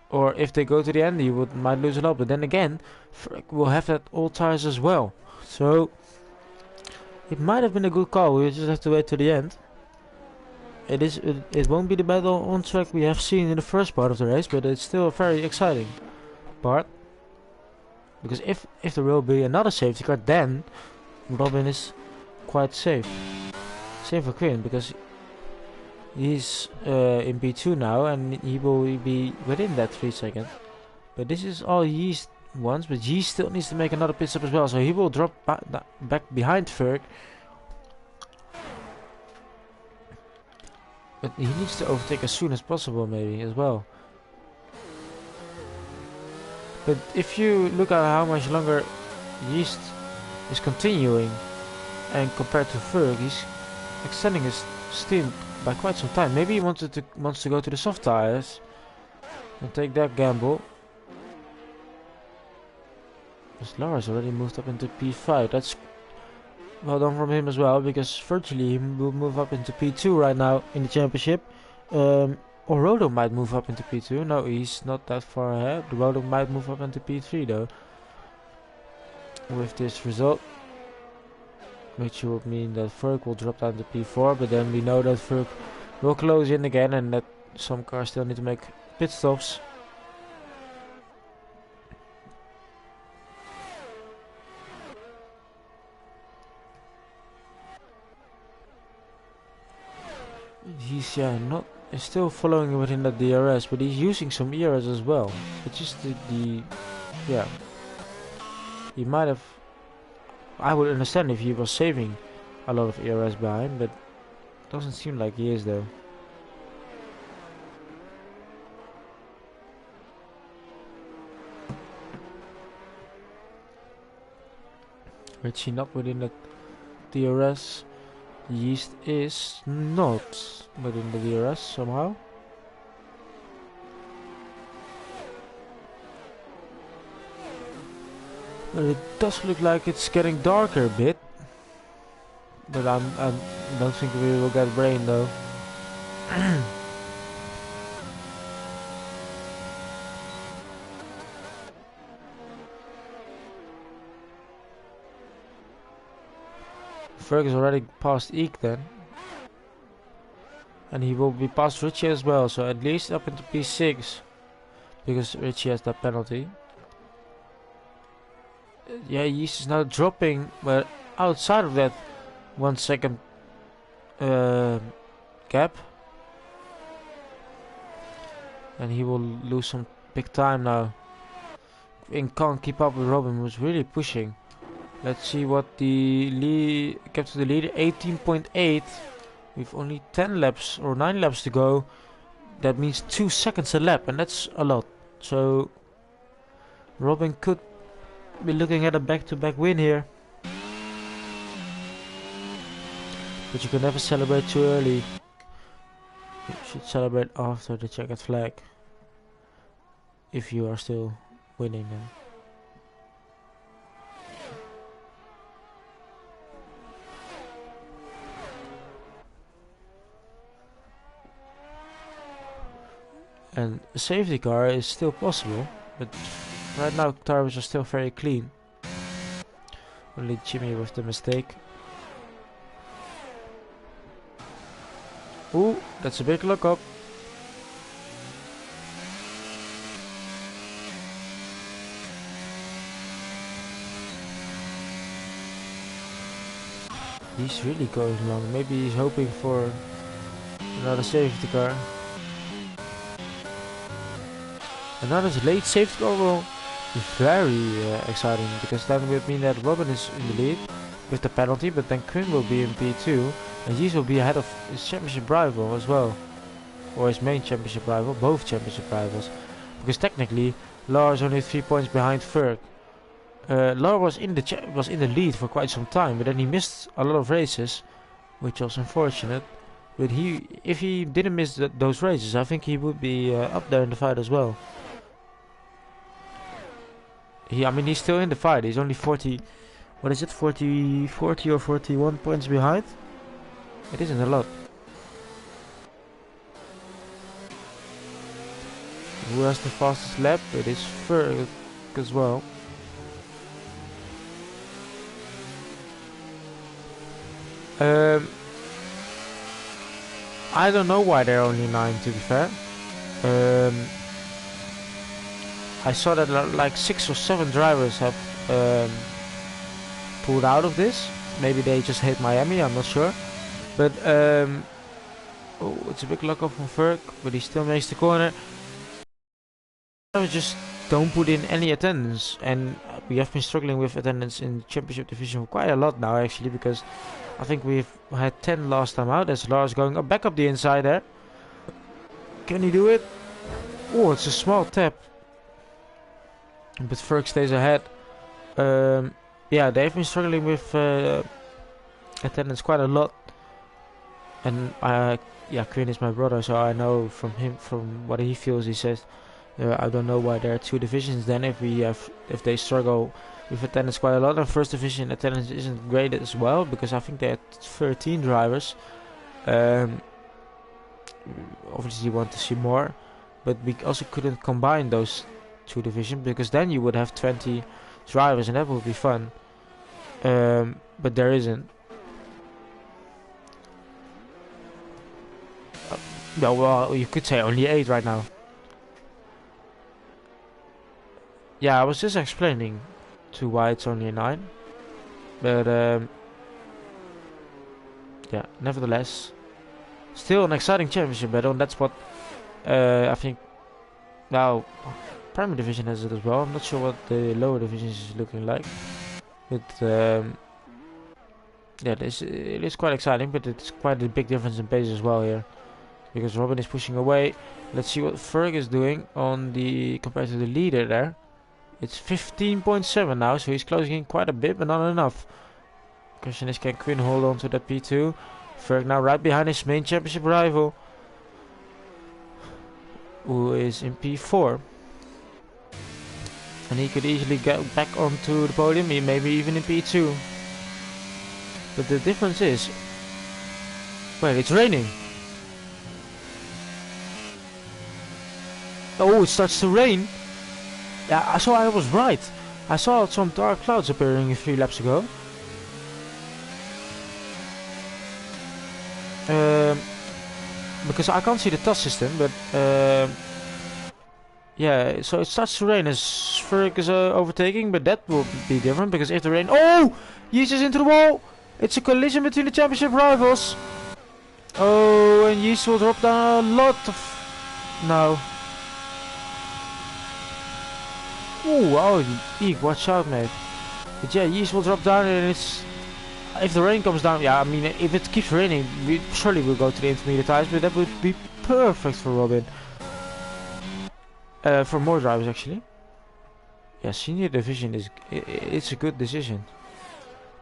S1: Or if they go to the end, he might lose a lot. But then again, Ferg will have that old tires as well. So it might have been a good call. We just have to wait to the end. It won't be the battle on track we have seen in the first part of the race, but it's still a very exciting part. Because if there will be another safety car, then Robin is quite safe. Same for Quinn, because he's in P2 now, and he will be within that 3 seconds. But this is all Yeast wants, but Yeast still needs to make another pit stop as well, so he will drop back behind Ferg. But he needs to overtake as soon as possible, maybe, as well. But if you look at how much longer Yeast is continuing, and compared to Ferg, he's extending his stint by quite some time. Maybe he wants to go to the soft tires and take that gamble. Because Lars already moved up into P5. That's well done from him as well, because virtually he will move up into P2 right now in the championship. Or Rodo might move up into P2. No, he's not that far ahead. Rodo might move up into P3 though, with this result. Which would mean that Ferg will drop down to P4, but then we know that Ferg will close in again, and that some cars still need to make pit stops. He's still following within the DRS, but he's using some ERS as well. It's just he might have. I would understand if he was saving a lot of ERS behind, but doesn't seem like he is though. Richie not within the DRS. Yeast is not within the DRS somehow. But it does look like it's getting darker a bit. But I don't think we will get rain though. Ferg is already past Eek then. And he will be past Richie as well, so at least up into P6. Because Richie has that penalty. Yeah, Yeast is now dropping, but outside of that 1 second gap. And he will lose some big time now. Quinn can't keep up with Robin, who's really pushing. Let's see what the lead gap to the leader, 18.8. We've only 10 laps or 9 laps to go. That means 2 seconds a lap, and that's a lot. So Robin could be looking at a back-to-back win here. But you can never celebrate too early. You should celebrate after the checkered flag. If you are still winning then. And a safety car is still possible, but right now tires are still very clean. Only Jimmy with the mistake. Ooh, that's a big lock up. He's really going long. Maybe he's hoping for another safety car. Another late safety car will be very exciting, because that would mean that Robin is in the lead with the penalty, but then Quinn will be in P2 and Yeast will be ahead of his championship rival as well, or his main championship rival, both championship rivals, because technically Lars only 3 points behind Ferg. Lars was in the lead for quite some time, but then he missed a lot of races, which was unfortunate. But if he didn't miss those races, I think he would be up there in the fight as well. I mean, he's still in the fight. He's only 40. What is it? 40 or 41 points behind. It isn't a lot. Who has the fastest lap? It is Ferg as well. I don't know why they're only 9, to be fair. I saw that like 6 or 7 drivers have pulled out of this. Maybe they just hate Miami, I'm not sure. But oh, it's a big lock off from Ferg, but he still makes the corner. Just don't put in any attendance, and we have been struggling with attendance in the championship division quite a lot now, actually, because I think we've had 10 last time out. As Lars going back up the inside there. Can he do it? Oh, it's a small tap, but Ferg stays ahead. Yeah, they've been struggling with attendance quite a lot, and yeah, Quinn is my brother, so I know from him, from what he feels. He says, I don't know why there are 2 divisions then if they struggle with attendance quite a lot. And first division attendance isn't great as well, because I think they had 13 drivers. Obviously you want to see more, but we also couldn't combine those 2 divisions, because then you would have 20 drivers and that would be fun. But there isn't. No, well, you could say only 8 right now. Yeah, I was just explaining to why it's only a 9. But yeah, nevertheless, still an exciting championship battle, and that's what I think. Now, Primary Division has it as well. I'm not sure what the lower divisions is looking like, but yeah, it is quite exciting. But it's quite a big difference in pace as well here, because Robin is pushing away. Let's see what Ferg is doing on the compared to the leader there. It's 15.7 now, so he's closing in quite a bit, but not enough. Question is, can Quinn hold on to that P2? Ferg now right behind his main championship rival, who is in P4. And he could easily get back onto the podium, maybe even in P2. But the difference is... Wait, it's raining. Oh, it starts to rain. Yeah, so I was right. I saw some dark clouds appearing a few laps ago. Because I can't see the touch system, but yeah, so it starts to rain as Ferg is overtaking, but that will be different, because if the rain... Oh! Yeast is into the wall! It's a collision between the championship rivals! Oh, and Yeast will drop down a lot of... No. Ooh, oh, Eek, watch out, mate. But yeah, Yeast will drop down, and it's... If the rain comes down, yeah, I mean, if it keeps raining, we surely will go to the intermediate tires, but that would be perfect for Robin. For more drivers, actually. Yeah, senior division it's a good decision.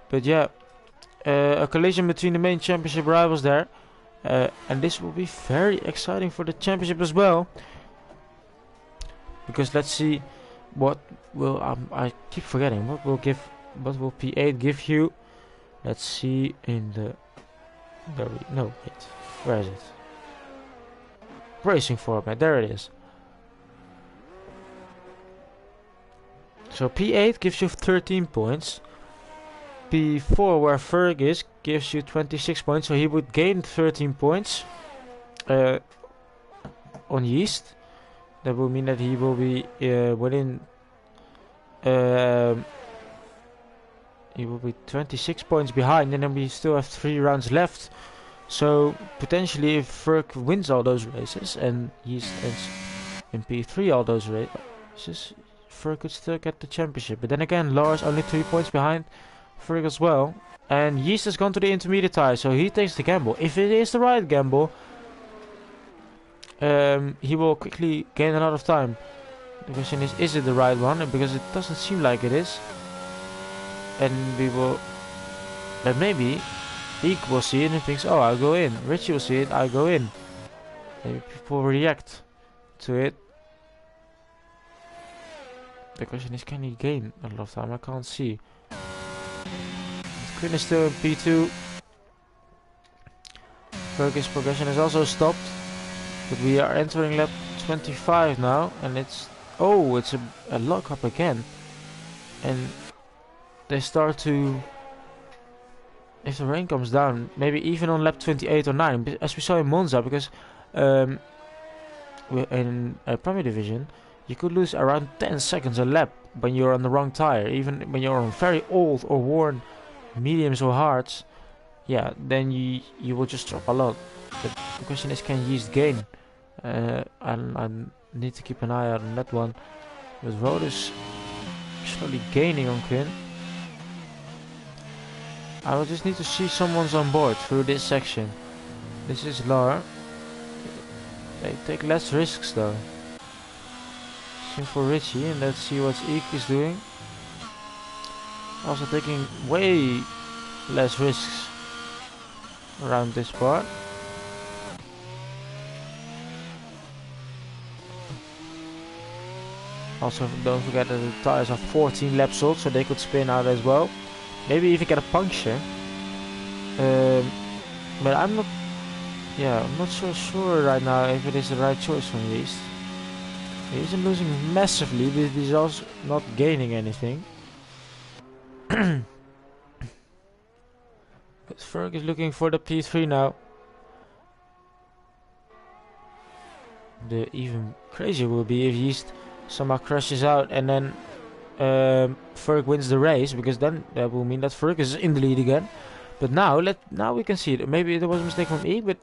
S1: But yeah, a collision between the main championship rivals there. And this will be very exciting for the championship as well. Because let's see what will... I keep forgetting. What will P8 give you? Let's see in the... No, wait. Where is it? Racing format. There it is. So P8 gives you 13 points. P4, where Ferg is, gives you 26 points. So he would gain 13 points on Yeast. That will mean that he will be within he will be 26 points behind, and then we still have 3 rounds left. So potentially, if Ferg wins all those races and he's in P3 all those races, Ferg could still get the championship. But then again, Lars only 3 points behind Ferg as well, and Yeast has gone to the intermediate tire, so he takes the gamble. If it is the right gamble, he will quickly gain a lot of time. The question is it the right one? Because it doesn't seem like it is. And we will... But maybe Eek will see it and thinks, oh, I'll go in. Richie will see it, I'll go in. Maybe people react to it. The question is, can he gain a lot of time? I can't see. Quinn is still in P2. Ferg's progression is also stopped. But we are entering lap 25 now, and it's... Oh, it's a lockup again. And they start to... If the rain comes down, maybe even on lap 28 or 9, as we saw in Monza, because in a Premier Division, you could lose around 10 seconds a lap when you're on the wrong tire. Even when you're on very old or worn mediums or hards, yeah, then you will just drop a lot. But the question is, can Yeast gain? I need to keep an eye out on that one. But Road is slowly gaining on Quinn. I will just need to see someone's on board through this section. This is Lar. They take less risks though. Same for Richie, and let's see what Eek is doing. Also taking way less risks around this part. Also, don't forget that the tires are 14 laps old, so they could spin out as well. Maybe even get a puncture. But I'm not... Yeah, I'm not so sure right now if it is the right choice from Yeast. He isn't losing massively, but he's also not gaining anything. But Ferg is looking for the P3 now. The even crazier will be if Yeast somehow crashes out and then Ferg wins the race, because then that will mean that Ferg is in the lead again. But now we can see it. Maybe there was a mistake from Eek, but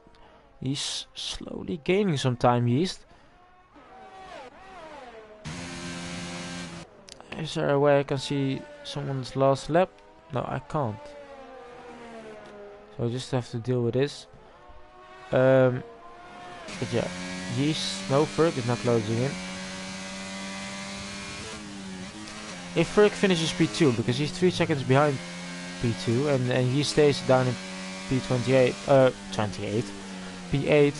S1: he's slowly gaining some time, Yeast. Is there a way I can see someone's last lap? No, I can't. So I just have to deal with this. But yeah, Yeast, no, Ferg is now closing in. If Ferg finishes P2, because he's 3 seconds behind P2, and he stays down in P28, P8,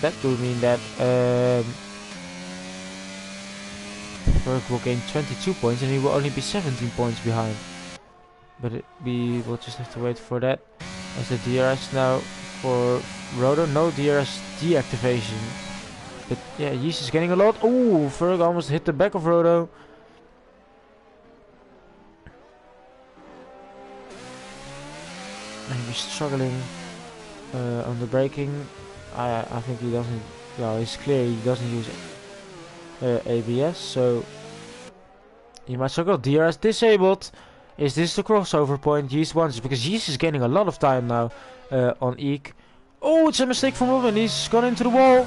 S1: that will mean that Ferg will gain 22 points, and he will only be 17 points behind. But we will just have to wait for that. As the DRS now for Roto, no DRS deactivation. But yeah, Yeast is getting a lot. Oh, Ferg almost hit the back of Roto. Maybe struggling on the braking. I think he doesn't. Well, it's clear he doesn't use ABS, so he might struggle. DRS disabled. Is this the crossover point Yeast wants? Because Yeast is gaining a lot of time now on Eek. Oh, it's a mistake from Robin. He's gone into the wall.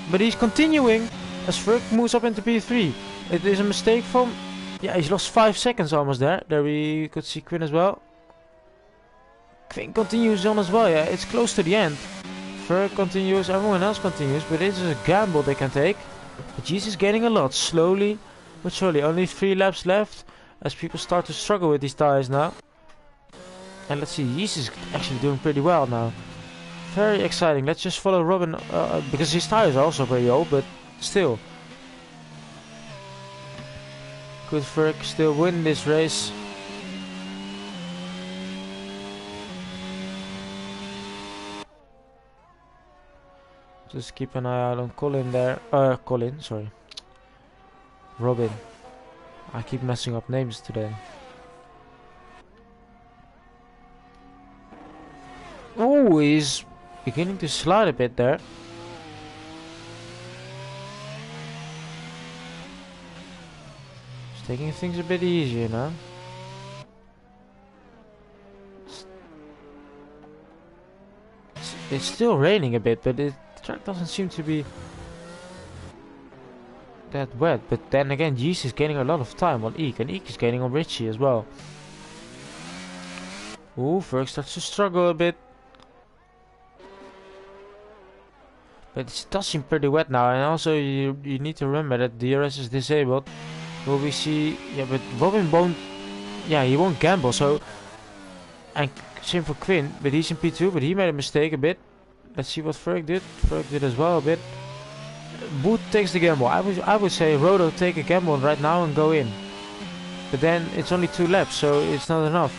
S1: But he's continuing as Ferg moves up into P3. It is a mistake from... Yeah, he's lost 5 seconds almost there. There we could see Quinn as well. Quinn continues on as well, yeah. It's close to the end. Ferg continues, everyone else continues. But it is a gamble they can take. But Yeast is gaining a lot. Slowly but surely. Only 3 laps left. As people start to struggle with these tires now. And let's see, Yeast is actually doing pretty well now. Very exciting. Let's just follow Robin, because his tires are also very old, but still. Could Ferg still win this race? Just keep an eye out on Colin there. Colin, sorry. Robin. I keep messing up names today. Oh, he's beginning to slide a bit there. Taking things a bit easier now. It's still raining a bit, but the track doesn't seem to be that wet. But then again, Yeast is gaining a lot of time on Eek, and Eek is gaining on Richie as well. Ooh, Ferg starts to struggle a bit. But it does seem pretty wet now, and also you need to remember that DRS is disabled. Will we see... Yeah, but Robin won't... Yeah, he won't gamble, so... And same for Quinn, but he's in P2, but he made a mistake a bit. Let's see what Ferg did. Ferg did as well a bit. Boot takes the gamble. I would say Rodo take a gamble right now and go in. But then it's only 2 laps, so it's not enough.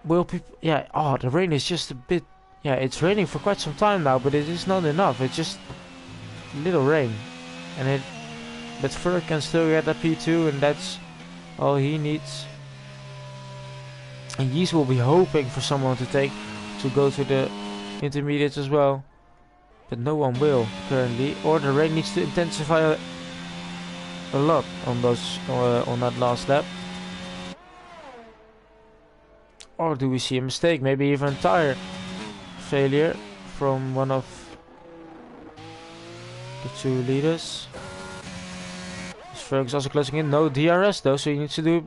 S1: Will people... Yeah, oh, the rain is just a bit... Yeah, it's raining for quite some time now, but it is not enough. It's just little rain. And it... But Ferg can still get a P2, and that's all he needs. And Yeast will be hoping for someone to go to the intermediates as well. But no one will currently. Or the rain needs to intensify a lot on those on that last lap. Or do we see a mistake? Maybe even a tire failure from one of the 2 leaders. Ferg's also closing in. No DRS though, so he needs to do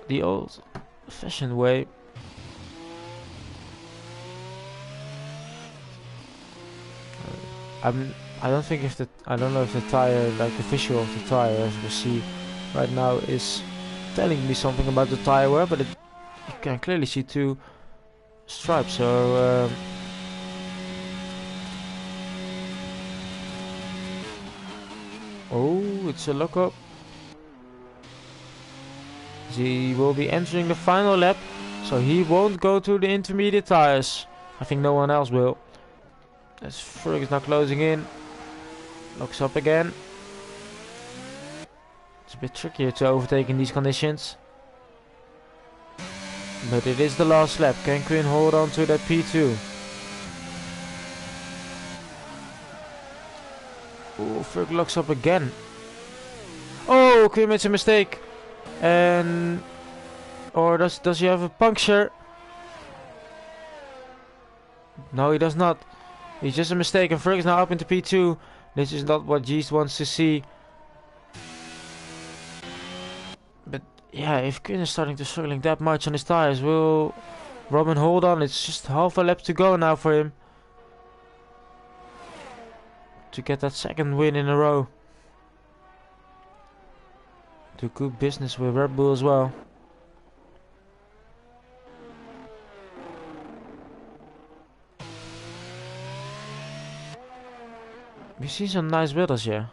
S1: the old-fashioned way. I don't think if I don't know if the tire, like the visual of the tire, as we see right now, is telling me something about the tire wear, but you can clearly see 2 stripes. So oh, it's a lockup. He will be entering the final lap, so he won't go to the intermediate tires. I think no one else will. As Ferg is now closing in. Locks up again. It's a bit trickier to overtake in these conditions. But it is the last lap. Can Quinn hold on to that P2? Oh, Ferg locks up again. Oh, Quinn makes a mistake. And... Or does he have a puncture? No, he does not. It's just a mistake, and Ferg is now up into P2. This is not what Yeast wants to see. But yeah, if Quinn is starting to struggling that much on his tires, will Robin hold on? It's just half a lap to go now for him to get that 2nd win in a row. Do good business with Red Bull as well. We see some nice builders here.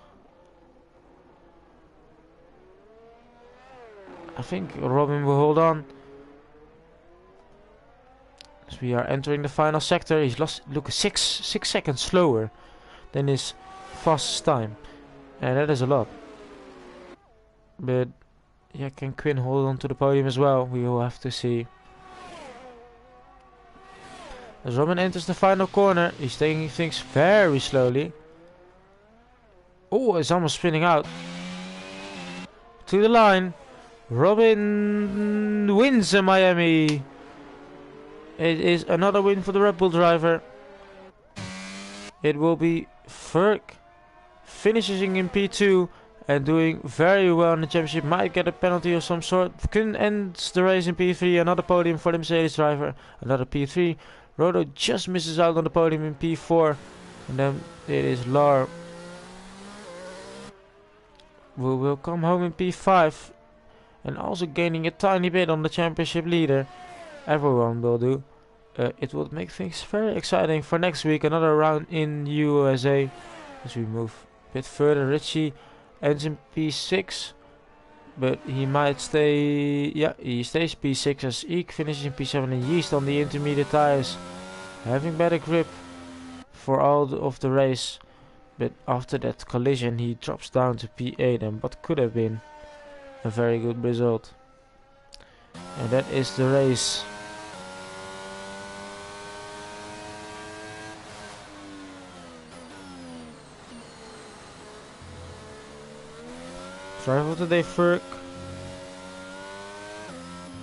S1: I think Robin will hold on. As we are entering the final sector, he's lost. Look, 6 seconds slower than his fastest time, and that is a lot. But yeah, can Quinn hold on to the podium as well? We will have to see. As Robin enters the final corner, he's taking things very slowly. Oh, it's almost spinning out. To the line. Robin wins in Miami. It is another win for the Red Bull driver. It will be Ferg finishing in P2 and doing very well in the championship. Might get a penalty of some sort. Quinn ends the race in P3. Another podium for the Mercedes driver. Another P3. Rodo just misses out on the podium in P4. And then it is Lar who will come home in P5. And also gaining a tiny bit on the championship leader. Everyone will do. It will make things very exciting for next week. Another round in USA. As we move a bit further, Richie ends in P6. But he might stay... Yeah, he stays P6 as Eek finishes in P7 and Yeast on the intermediate tires. Having better grip for all of the race. But after that collision he drops down to P8 and what could have been a very good result. And that is the race. Driver of the day, Ferg.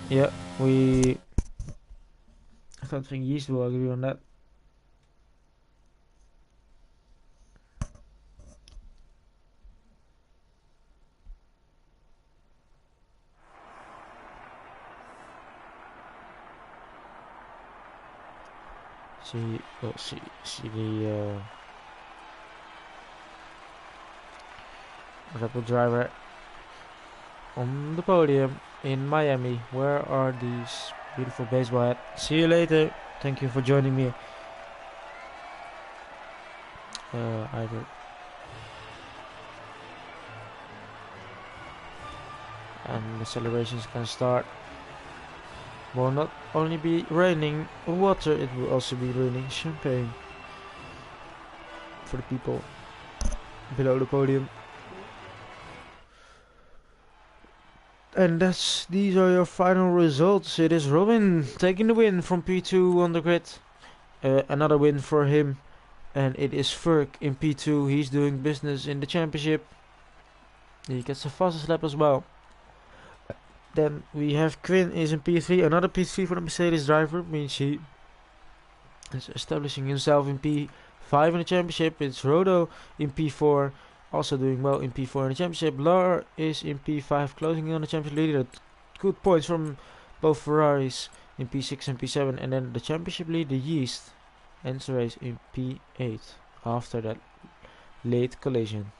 S1: Yeah, I don't think Yeast will agree on that. See the Rebel driver on the podium in Miami. Where are these beautiful baseball hats? See you later. Thank you for joining me. Either. And the celebrations can start. Will not only be raining water, it will also be raining champagne for the people below the podium. And these are your final results. It is Robin taking the win from P2 on the grid. Another win for him. And it is Ferg in P2. He's doing business in the championship. He gets the fastest lap as well. Then we have Quinn is in P3. Another P3 for the Mercedes driver. Means he is establishing himself in P5 in the championship. It's Rodo in P4. Also doing well in P4 in the championship. Lar is in P5, closing on the championship leader. Good points from both Ferraris in P6 and P7. And then the championship leader, Yeast, ends the race in P8 after that late collision.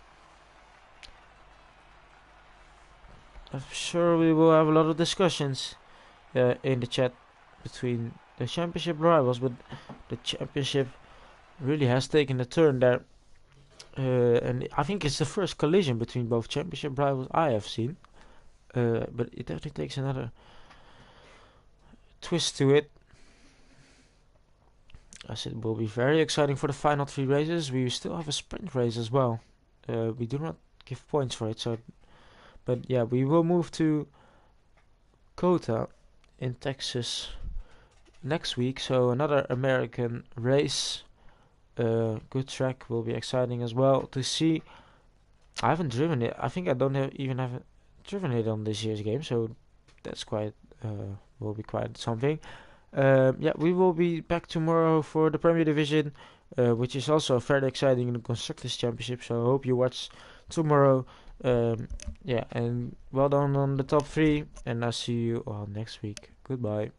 S1: I'm sure we will have a lot of discussions in the chat between the championship rivals, but the championship really has taken a turn there. And I think it's the first collision between both championship rivals I have seen. But it definitely takes another twist to it, as it will be very exciting for the final 3 races. We still have a sprint race as well. We do not give points for it, but yeah, we will move to Kota in Texas next week. So another American race. Good track, will be exciting as well to see. I haven't driven it. I think I don't have driven it on this year's game, so that's quite will be quite something. Yeah, we will be back tomorrow for the Premier Division, which is also very exciting in the Constructors Championship. So I hope you watch tomorrow. Yeah, and well done on the top 3, and I'll see you all next week. Goodbye.